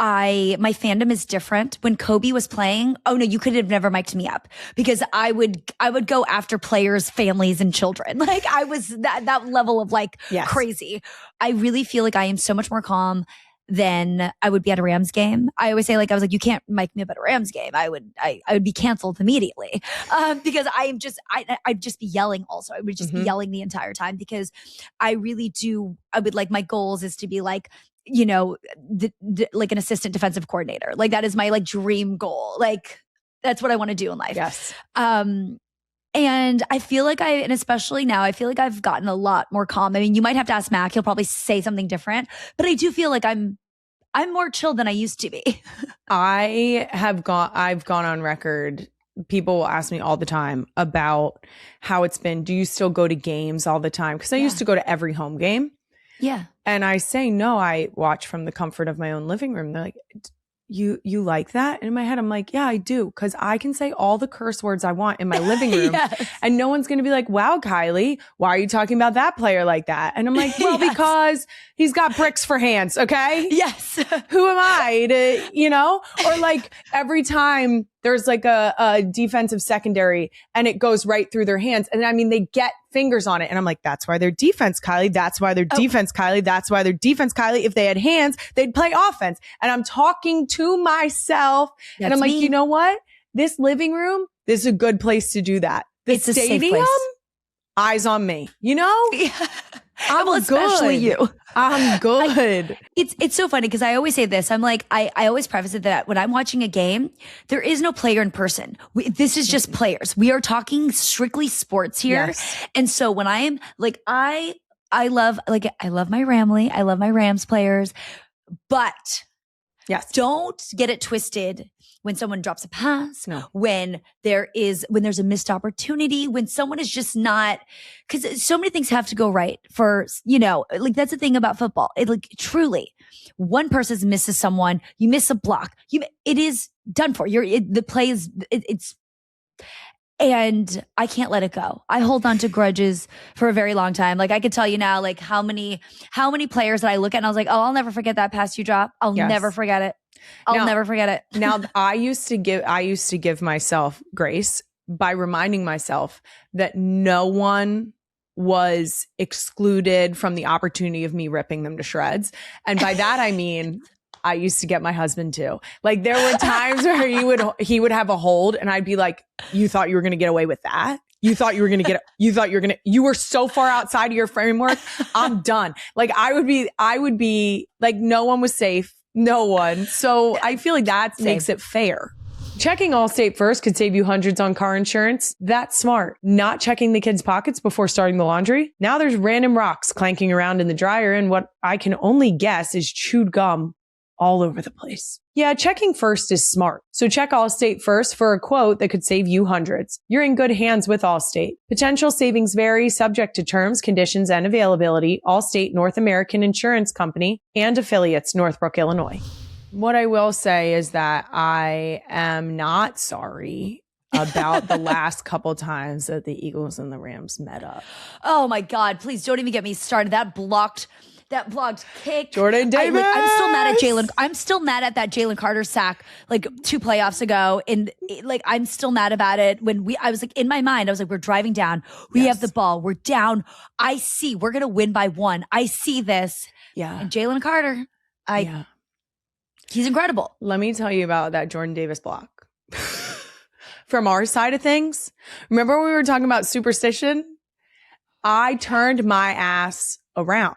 my fandom is different. When Kobe was playing, oh no, you could have never mic'd me up because I would go after players, families, and children. Like I was that level of like crazy. I really feel like I am so much more calm than I would be at a Rams game. I always say I was like, you can't mic me up at a Rams game. I would be canceled immediately because I'd just be yelling also. I would just be yelling the entire time because I would like, my goals is to be like, you know, like an assistant defensive coordinator. Like that is my like dream goal. Like that's what I want to do in life. Yes. And I feel like and especially now, I feel like I've gotten a lot more calm. I mean, you might have to ask Mac. He'll probably say something different, but I do feel like I'm more chill than I used to be. I've gone on record. People will ask me all the time about how it's been. Do you still go to games all the time? Because I used to go to every home game. Yeah. And I say, no, I watch from the comfort of my own living room. They're like, you like that? And in my head, I'm like, yeah, I do. Cause I can say all the curse words I want in my living room and no one's going to be like, wow, Kylie, why are you talking about that player like that? And I'm like, well, because he's got bricks for hands. Okay. Yes. Who am I to, you know, or like every time there's like a defensive secondary and it goes right through their hands. And I mean, they get fingers on it. And I'm like, that's why they're defense, Kylie. That's why they're defense, Kylie. That's why they're defense, Kylie. If they had hands, they'd play offense. And I'm talking to myself. And I'm like, you know what? This living room, this is a good place to do that. The stadium, eyes on me, you know? I'm especially good. You. I'm good. It's so funny because I always say this. I'm like, I always preface it that when I'm watching a game, there is no player in person. This is just players. We are talking strictly sports here. Yes. And so when I am like, I love my Ramley. I love my Rams players, but don't get it twisted. When someone drops a pass, when there's a missed opportunity, when someone is just not, because so many things have to go right for, you know, like that's the thing about football. It like truly, one person misses someone, you miss a block, it is done for. The play is it's. And I can't let it go. I hold on to grudges for a very long time. Like I could tell you now, like how many players that I look at and I was like, oh, I'll never forget that pass you drop. I'll never forget it. I'll never forget it. Now I used to give myself grace by reminding myself that no one was excluded from the opportunity of me ripping them to shreds. And by that, I mean, I used to get my husband too. Like there were times where he would have a hold and I'd be like, you thought you were going to get away with that? You were so far outside of your framework. I'm done. Like I would be like, no one was safe. No one. So I feel like that makes it fair. Checking Allstate first could save you hundreds on car insurance. That's smart. Not checking the kids' pockets before starting the laundry. Now there's random rocks clanking around in the dryer and what I can only guess is chewed gum all over the place. Yeah, checking first is smart. So check Allstate first for a quote that could save you hundreds. You're in good hands with Allstate. Potential savings vary, subject to terms, conditions, and availability. Allstate North American Insurance Company and affiliates, Northbrook, Illinois. What I will say is that I am not sorry about the last couple times that the Eagles and the Rams met up. Oh my God, please don't even get me started. That blocked that blocked kick. Jordan Davis. I'm still mad at Jalen. I'm still mad at that Jalen Carter sack like 2 playoffs ago. And like, I'm still mad about it. I was like, in my mind, I was like, we're driving down. We have the ball. We're down. I see we're going to win by 1. I see this. Yeah. And Jalen Carter, he's incredible. Let me tell you about that Jordan Davis block. From our side of things, remember we were talking about superstition? I turned my ass around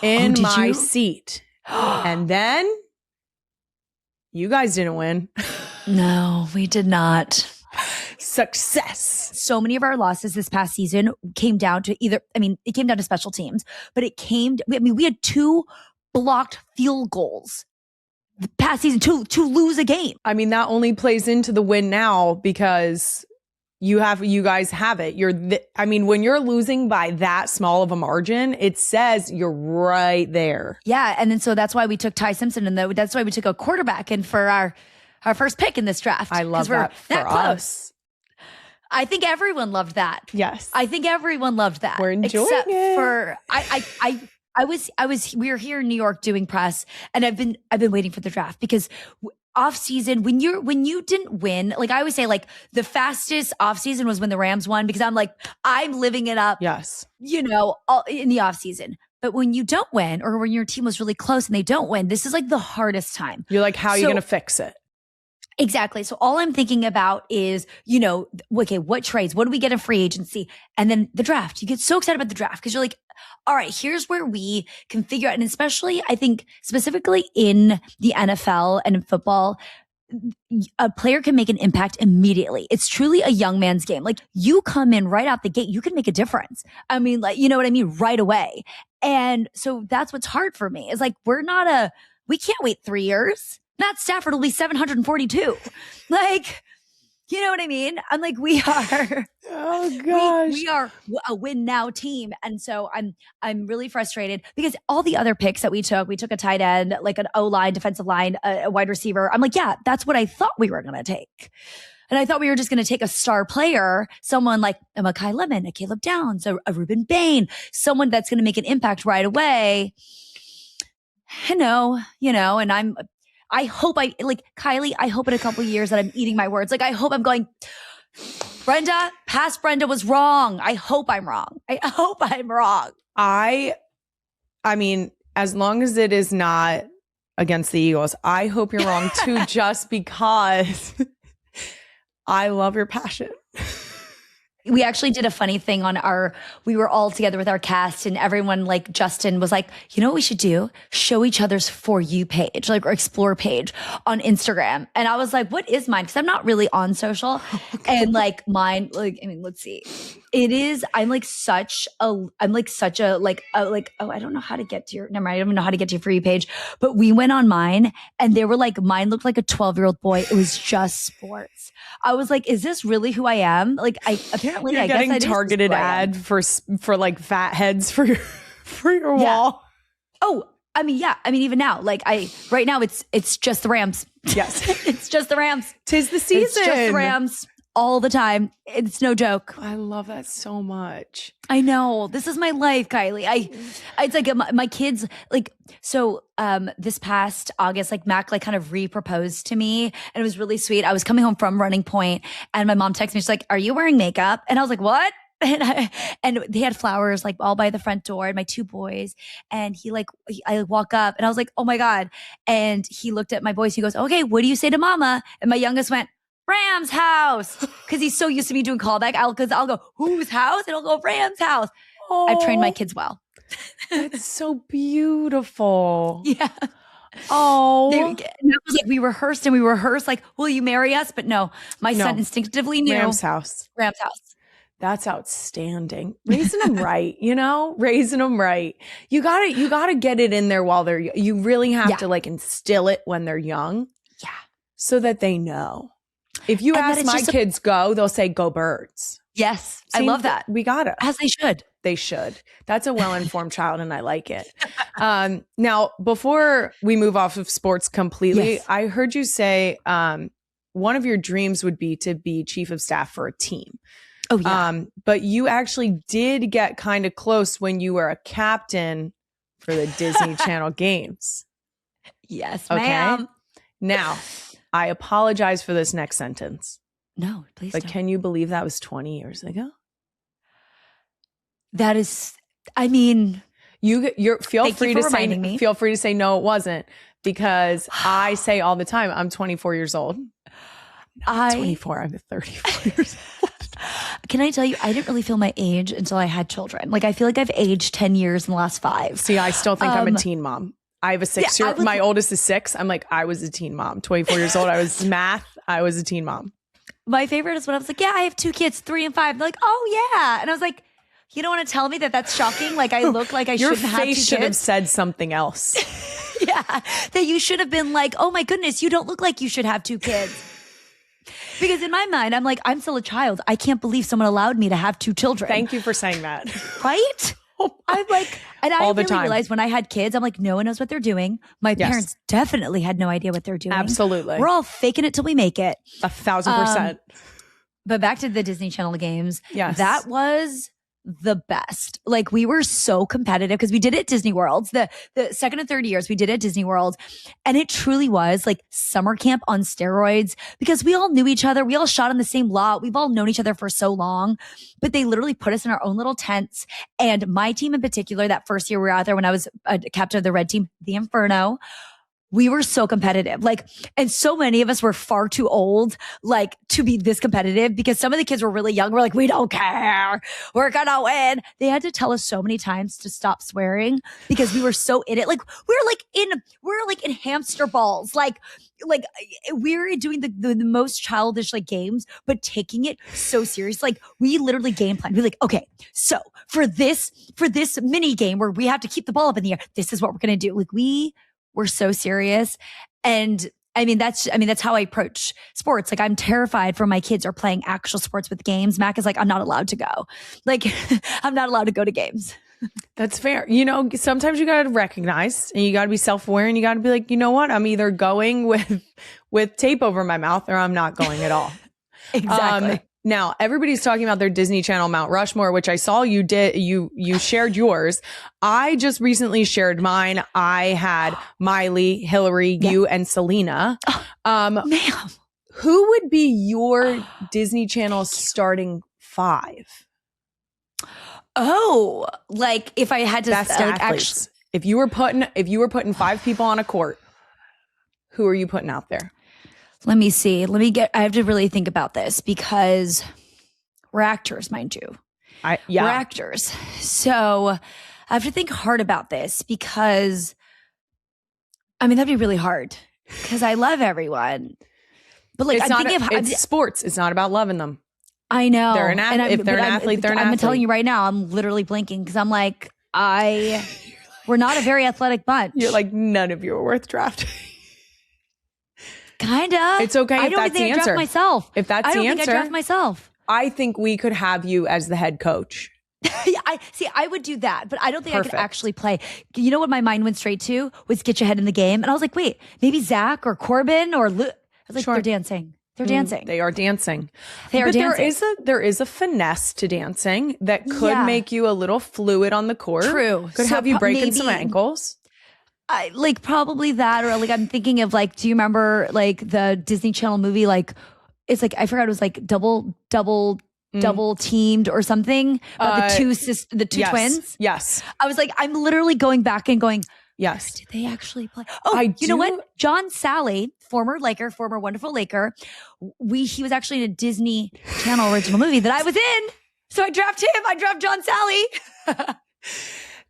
in my seat. And then you guys didn't win. No, we did not. Success. So many of our losses this past season came down to it came down to special teams, but we had 2 blocked field goals the past season to lose a game. I mean, that only plays into the win now because you guys have it. When you're losing by that small of a margin, it says you're right there. Yeah. And then so that's why we took Ty Simpson, and that's why we took a quarterback in for our first pick in this draft. I love that for us. I think everyone loved that. Yes. I think everyone loved that. We're enjoying except it. For we were here in New York doing press, and I've been waiting for the draft because off season, when you didn't win, like I always say, like the fastest off season was when the Rams won, because I'm living it up. Yes. All in the off season. But when you don't win, or when your team was really close and they don't win, this is like the hardest time. You're like, how are you going to fix it? Exactly. So all I'm thinking about is, okay, what trades? What do we get in free agency? And then the draft. You get so excited about the draft because you're like, all right, here's where we can figure out. And especially, I think, specifically in the NFL and in football, a player can make an impact immediately. It's truly a young man's game. Like, you come in right out the gate, you can make a difference. I mean, like, you know what I mean? Right away. And so that's what's hard for me is like, we can't wait 3 years. Matt Stafford will be 742. Like, you know what I mean? I'm like, we are. Oh gosh, we are a win now team, and so I'm really frustrated because all the other picks that we took a tight end, like an O-line, defensive line, a wide receiver. I'm like, yeah, that's what I thought we were going to take. And I thought we were just going to take a star player, someone like a Makai Lemon, a Caleb Downs, a Ruben Bain, someone that's going to make an impact right away. And I hope Kylie, I hope in a couple of years that I'm eating my words. Like, I hope I'm going, past Brenda was wrong. I hope I'm wrong. I mean, as long as it is not against the Eagles, I hope you're wrong too, just because I love your passion. We actually did a funny thing we were all together with our cast, and everyone, like Justin was like, you know what we should do? Show each other's For You page, like, or explore page on Instagram. And I was like, what is mine? Because I'm not really on social. And like mine, like, I mean, let's see. It is, I don't know how to get to your, never mind, I don't know how to get to your For You page, but we went on mine and they were like, mine looked like a 12-year-old boy. It was just sports. I was like, is this really who I am? Like, You're getting targeted ad for like fat heads for your wall. Oh, I mean, yeah. I mean, even now, like right now it's just the Rams. Yes. It's just the Rams. 'Tis the season. It's just the Rams all the time. It's no joke. I love that so much. I know. This is my life, Kylie. It's like my kids, like, so this past August, like Mac like kind of re-proposed to me, and it was really sweet. I was coming home from Running Point and my mom texted me, she's like, are you wearing makeup? And I was like, what? And they had flowers like all by the front door, and my 2 boys. And I walk up and I was like, oh my God. And he looked at my boys. He goes, okay, what do you say to mama? And my youngest went, Rams house. Because he's so used to me doing callback. I'll go, whose house? And I'll go, Rams house. Oh, I've trained my kids well. It's so beautiful. Yeah. Oh. And that was like, we rehearsed like, will you marry us? But no, my son instinctively knew. Rams house. That's outstanding. Raising them right, raising them right. You gotta get it in there while you really have to like instill it when they're young. Yeah. So that they know. If you ask my kids go, they'll say go Birds. Yes. I love that. We gotta. As they should. They should. That's a well-informed child, and I like it. Now, before we move off of sports completely, yes. I heard you say one of your dreams would be to be chief of staff for a team. Oh, yeah. But you actually did get kind of close when you were a captain for the Disney Channel games. Yes, Okay. ma'am. Now, I apologize for this next sentence. No, please But don't. can you believe that was 20 years ago? That is, I mean, You're feel Thank free you to for say reminding me. feel free to say no, it wasn't, because I say all the time I'm 24 years old. I'm 24. I'm 34 years old. Can I tell you, I didn't really feel my age until I had children. Like, I feel like I've aged 10 years in the last 5. See, I still think I'm a teen mom. I have a 6-year. My oldest is 6. I'm like, I was a teen mom. 24 years old. I was math. I was a teen mom. My favorite is when I was like, yeah, I have 2 kids, 3 and 5. They're like, oh yeah. And I was like, you don't want to tell me that that's shocking? Like, I look like I shouldn't have 2 kids? Your face should have said something else. Yeah. That you should have been like, oh my goodness, you don't look like you should have 2 kids. Because in my mind, I'm like, I'm still a child. I can't believe someone allowed me to have 2 children. Thank you for saying that. Right? I'm like, and I All the really time. realized when I had kids, I'm like, no one knows what they're doing. My parents definitely had no idea what they're doing. Absolutely. We're all faking it till we make it. 1,000%. But back to the Disney Channel games. Yes. That was the best. Like, we were so competitive because we did it at Disney World. The second and third years we did it at Disney World. And it truly was like summer camp on steroids because we all knew each other. We all shot on the same lot. We've all known each other for so long. But they literally put us in our own little tents. And my team in particular, that first year we were out there when I was a captain of the red team, the Inferno, we were so competitive. Like, and so many of us were far too old, like, to be this competitive because some of the kids were really young. We're like, we don't care. We're gonna win. They had to tell us so many times to stop swearing because we were so in it. Like, we're like in hamster balls. Like we were doing the most childish like games, but taking it so serious. Like, we literally game planned. We're like, okay, so for this mini game where we have to keep the ball up in the air, this is what we're gonna do. Like, we're so serious. And I mean, that's how I approach sports. Like, I'm terrified for my kids are playing actual sports with games. Mac is like, I'm not allowed to go. Like, I'm not allowed to go to games. That's fair. You know, sometimes you got to recognize and you got to be self-aware and you got to be like, you know what? I'm either going with tape over my mouth or I'm not going at all. Exactly. Now, everybody's talking about their Disney Channel Mount Rushmore, which I saw you did. You shared yours. I just recently shared mine. I had Miley, Hillary, you, and Selena. Ma'am. Who would be your Disney Channel starting 5? Oh, like if I had to Best athletes. If you were putting 5 people on a court, who are you putting out there? Let me see. I have to really think about this because we're actors, mind you. We're actors. So I have to think hard about this because, I mean, that'd be really hard because I love everyone. But like, it's sports. It's not about loving them. I know. If they're an athlete, they're an athlete. I'm telling you right now, I'm literally blinking because I'm like, we're not a very athletic bunch. You're like, none of you are worth drafting. Kinda. It's okay. I don't think I draft myself. If that's the answer, I don't think I draft myself. I think we could have you as the head coach. I would do that, but I don't think I could actually play. You know what my mind went straight to was get your head in the game, and I was like, wait, maybe Zach or Corbin or Luke. I was like, they're dancing. They're dancing. They are dancing. They are dancing. There is a finesse to dancing that could make you a little fluid on the court. True. Could have you breaking some ankles. Like probably that, or like I'm thinking of like, do you remember like the Disney Channel movie? Like it's like I forgot it was like double teamed or something about the two twins. Yes, I was like, I'm literally going back and going. Yes, did they actually play? Oh, you know what? John Sally, former wonderful Laker. He was actually in a Disney Channel original movie that I was in. So I draft him. I draft John Sally.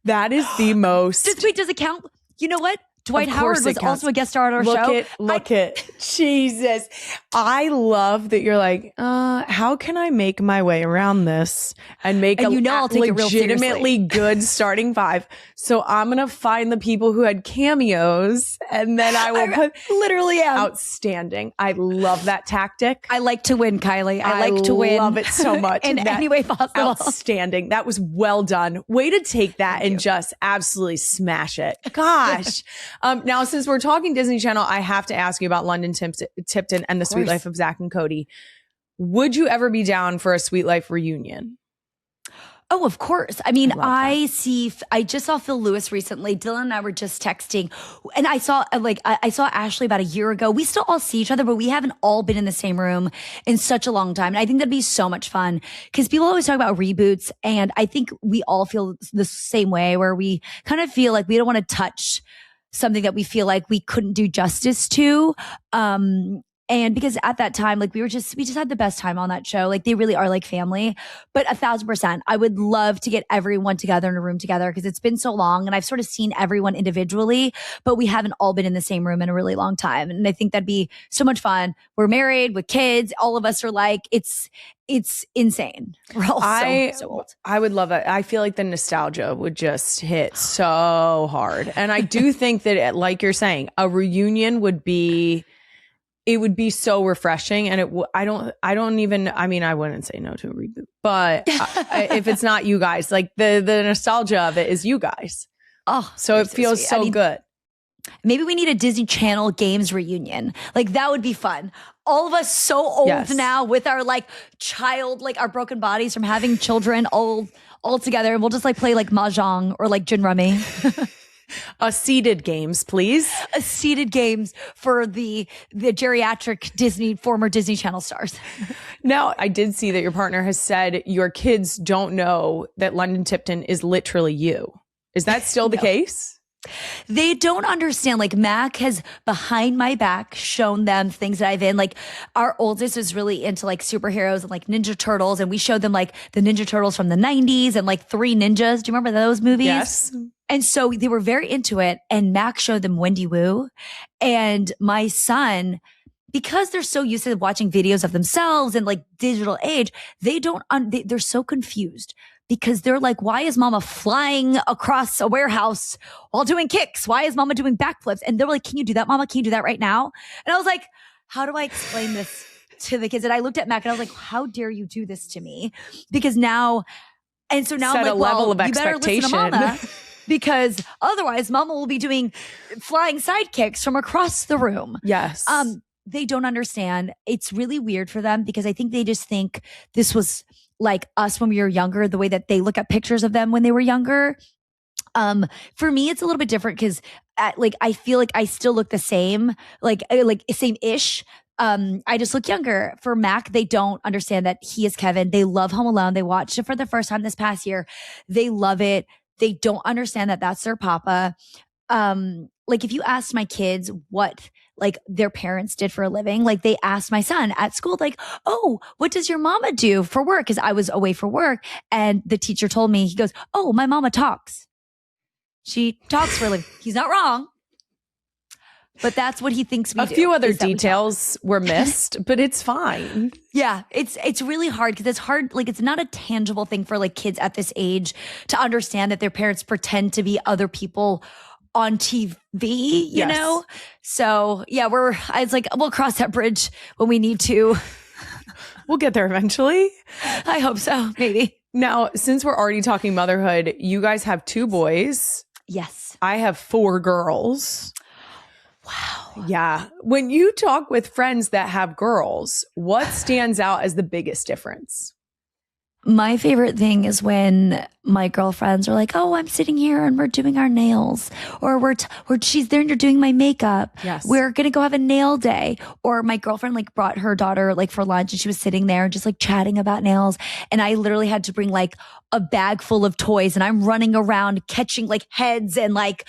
That is the most. Does it count? You know what? Dwight Howard was also a guest star on our show. Look at Jesus. I love that you're like, how can I make my way around this and make I'll take it real legitimately seriously. good starting 5? So I'm going to find the people who had cameos and then I will put literally outstanding. I love that tactic. I like to win, Kylie. I like to win. I love it so much. In any way possible. Outstanding. That was well done. Way to take that and just absolutely smash it. Gosh. Now, since we're talking Disney Channel, I have to ask you about London Tipton and the Sweet Life of Zach and Cody. Would you ever be down for a Sweet Life reunion? Oh, of course. I mean, I just saw Phil Lewis recently. Dylan and I were just texting, and I saw Ashley about a year ago. We still all see each other, but we haven't all been in the same room in such a long time. And I think that'd be so much fun because people always talk about reboots. And I think we all feel the same way, where we kind of feel like we don't want to touch something that we feel like we couldn't do justice to. And because at that time, like we just had the best time on that show. Like they really are like family. But 1,000%, I would love to get everyone together in a room together because it's been so long and I've sort of seen everyone individually, but we haven't all been in the same room in a really long time. And I think that'd be so much fun. We're married with kids. All of us are like, it's insane. We're all so old. I would love it. I feel like the nostalgia would just hit so hard. And I do think that, like you're saying, a reunion would be so refreshing. And I wouldn't say no to a reboot, but if it's not you guys, like the nostalgia of it is you guys. Oh, so it feels so good. Maybe we need a Disney Channel games reunion. Like that would be fun. All of us so old now with our like child, like our broken bodies from having children all together. And we'll just like play like Mahjong or like Gin Rummy. Seated games, please. Seated games for the geriatric former Disney Channel stars. Now, I did see that your partner has said your kids don't know that London Tipton is literally you. Is that still the case? They don't understand. Like Mac has behind my back shown them things that I've in. Like our oldest is really into like superheroes and like Ninja Turtles. And we showed them like the Ninja Turtles from the 90s and like Three Ninjas. Do you remember those movies? Yes. And so they were very into it. And Mac showed them Wendy Wu. And my son, because they're so used to watching videos of themselves and like digital age, they're so confused. Because they're like, why is mama flying across a warehouse while doing kicks? Why is mama doing backflips? And they're like, can you do that, mama? Can you do that right now? And I was like, how do I explain this to the kids? And I looked at Mac and I was like, how dare you do this to me? Because now, and so now Set I'm like, a level well, of you better listen to mama. Because otherwise mama will be doing flying sidekicks from across the room. Yes. They don't understand. It's really weird for them because I think they just think this was like us when we were younger, the way that they look at pictures of them when they were younger. For me, it's a little bit different because I feel like I still look the same, like same-ish. I just look younger. For Mac, they don't understand that he is Kevin. They love Home Alone. They watched it for the first time this past year. They love it. They don't understand that that's their papa. Like if you asked my kids what like their parents did for a living, like they asked my son at school, like, oh, what does your mama do for work? Because I was away for work. And the teacher told me, he goes, oh, my mama talks. She talks for a living. He's not wrong. But that's what he thinks we do. A few other details were missed, but it's fine. Yeah, it's really hard because it's hard. Like it's not a tangible thing for like kids at this age to understand that their parents pretend to be other people on TV, you know? So yeah, it's like, we'll cross that bridge when we need to. We'll get there eventually. I hope so. Maybe. Now, since we're already talking motherhood, you guys have 2 boys. Yes. I have 4 girls. Wow. Yeah. When you talk with friends that have girls, what stands out as the biggest difference? My favorite thing is when my girlfriends are like, oh, I'm sitting here and we're doing our nails, or she's there and you're doing my makeup. Yes. We're going to go have a nail day. Or my girlfriend like brought her daughter like for lunch and she was sitting there and just like chatting about nails. And I literally had to bring like a bag full of toys and I'm running around catching like heads and like,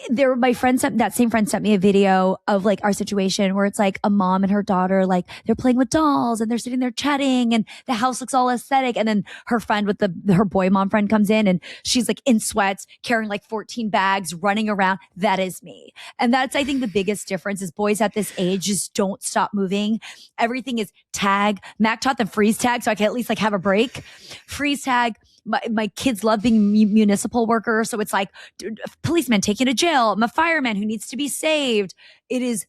that same friend sent me a video of like our situation where it's like a mom and her daughter, like they're playing with dolls and they're sitting there chatting and the house looks all aesthetic. And then her friend with her boy mom friend comes in and she's like in sweats, carrying like 14 bags, running around. That is me. And that's, I think the biggest difference is boys at this age just don't stop moving. Everything is tag. Mac taught them freeze tag so I can at least like have a break. Freeze tag. My kids love being municipal workers. So it's like policeman taken to jail. I'm a fireman who needs to be saved. It is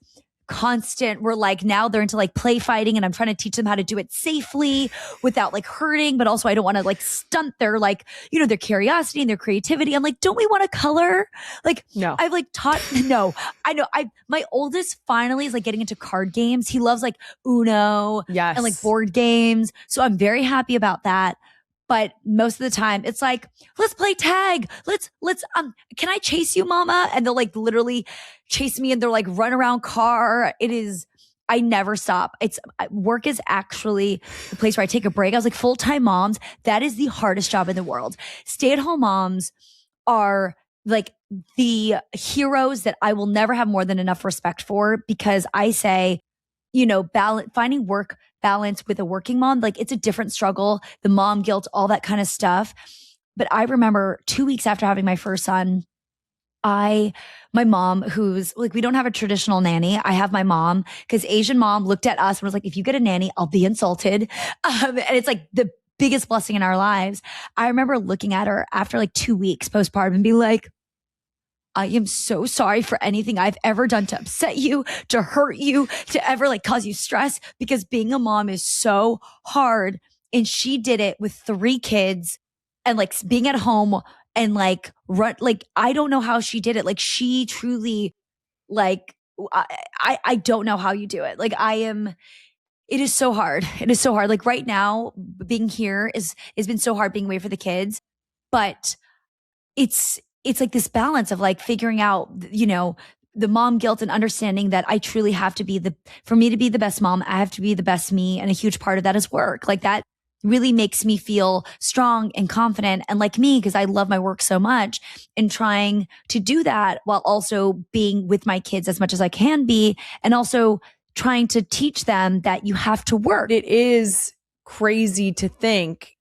constant. We're like, now they're into like play fighting and I'm trying to teach them how to do it safely without like hurting. But also I don't want to like stunt their like, you know, their curiosity and their creativity. I'm like, don't we want to color? Like, no, I've like no, I know. My oldest finally is like getting into card games. He loves like Uno and like board games. So I'm very happy about that. But most of the time it's like, let's play tag. Let's, can I chase you, mama? And they'll like literally chase me and they're like run around car. I never stop. Work is actually the place where I take a break. I was like, full-time moms, that is the hardest job in the world. Stay-at-home moms are like the heroes that I will never have more than enough respect for, because I say, finding work balance with a working mom, like it's a different struggle, the mom guilt, all that kind of stuff. But I remember 2 weeks after having my first son, my mom, who's like, we don't have a traditional nanny. I have my mom, because Asian mom looked at us and was like, if you get a nanny, I'll be insulted. And it's like the biggest blessing in our lives. I remember looking at her after like 2 weeks postpartum and be like, I am so sorry for anything I've ever done to upset you, to hurt you, to ever like cause you stress, because being a mom is so hard. And she did it with 3 kids and like being at home and like run, like, I don't know how she did it. Like she truly, like, I don't know how you do it. Like it is so hard. It is so hard. Like right now being here has been so hard, being away for the kids, but it's like this balance of like figuring out, the mom guilt and understanding that I truly have to for me to be the best mom, I have to be the best me. And a huge part of that is work. Like that really makes me feel strong and confident and like me, because I love my work so much, and trying to do that while also being with my kids as much as I can be, and also trying to teach them that you have to work. It is crazy to think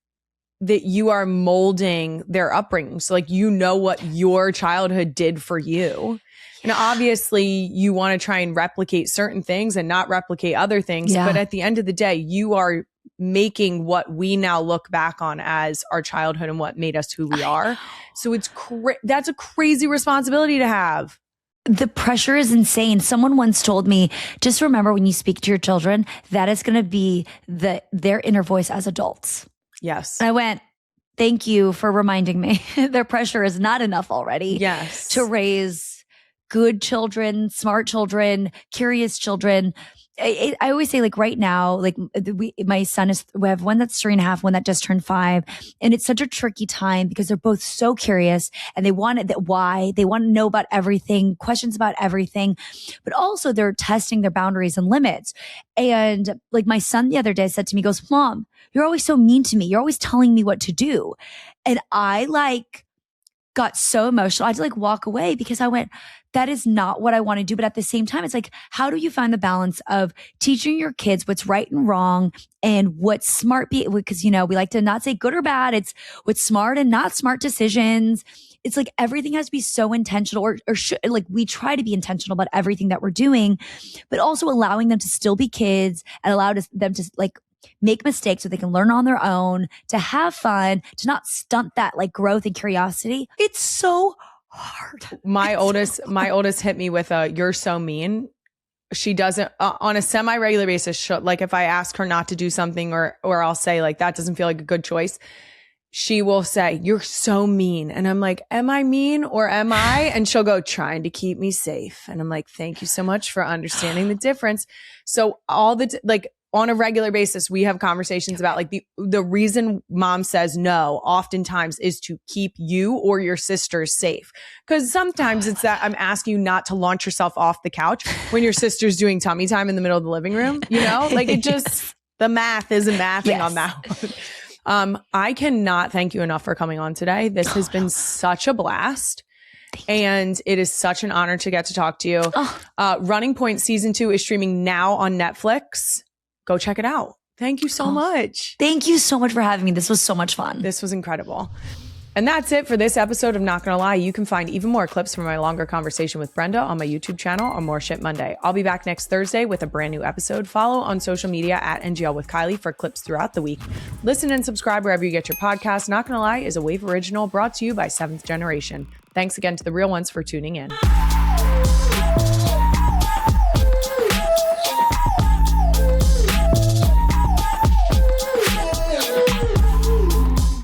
that you are molding their upbringing. So like, what your childhood did for you. And obviously you want to try and replicate certain things and not replicate other things. Yeah. But at the end of the day, you are making what we now look back on as our childhood and what made us who we are. So that's a crazy responsibility to have. The pressure is insane. Someone once told me, just remember when you speak to your children, that is going to be their inner voice as adults. Yes. And I went, thank you for reminding me. Their pressure is not enough already. Yes. To raise good children, smart children, curious children. I always say, like right now, like my son we have one that's 3.5, one that just turned 5. And it's such a tricky time because they're both so curious and they want to know about everything, questions about everything, but also they're testing their boundaries and limits. And like my son the other day said to me, he goes, Mom, you're always so mean to me. You're always telling me what to do. And I got so emotional. I had to walk away because I went, that is not what I want to do. But at the same time, it's like, how do you find the balance of teaching your kids what's right and wrong and what's smart? Because, we like to not say good or bad. It's what's smart and not smart decisions. It's like everything has to be so intentional or we try to be intentional about everything that we're doing, but also allowing them to still be kids and allow them to make mistakes so they can learn on their own, to have fun, to not stunt that growth and curiosity. It's so hard. My oldest hit me with you're so mean. She doesn't on a semi-regular basis. If I ask her not to do something or I'll say that doesn't feel like a good choice, she will say, you're so mean. And I'm like, am I mean or am I? And she'll go, trying to keep me safe. And I'm like, thank you so much for understanding the difference. So on a regular basis, we have conversations about the reason mom says no oftentimes is to keep you or your sisters safe. Because sometimes it's that I'm asking you not to launch yourself off the couch when your sister's doing tummy time in the middle of the living room. It just, the math isn't mathing on that one. I cannot thank you enough for coming on today. This has been such a blast. And it is such an honor to get to talk to you. Running Point Season 2 is streaming now on Netflix. Go check it out. Thank you so much. Thank you so much for having me. This was so much fun. This was incredible. And that's it for this episode of Not Gonna Lie. You can find even more clips from my longer conversation with Brenda on my YouTube channel on More Shit Monday. I'll be back next Thursday with a brand new episode. Follow on social media at NGL with Kylie for clips throughout the week. Listen and subscribe wherever you get your podcast. Not Gonna Lie is a Wave original brought to you by 7th Generation. Thanks again to the real ones for tuning in.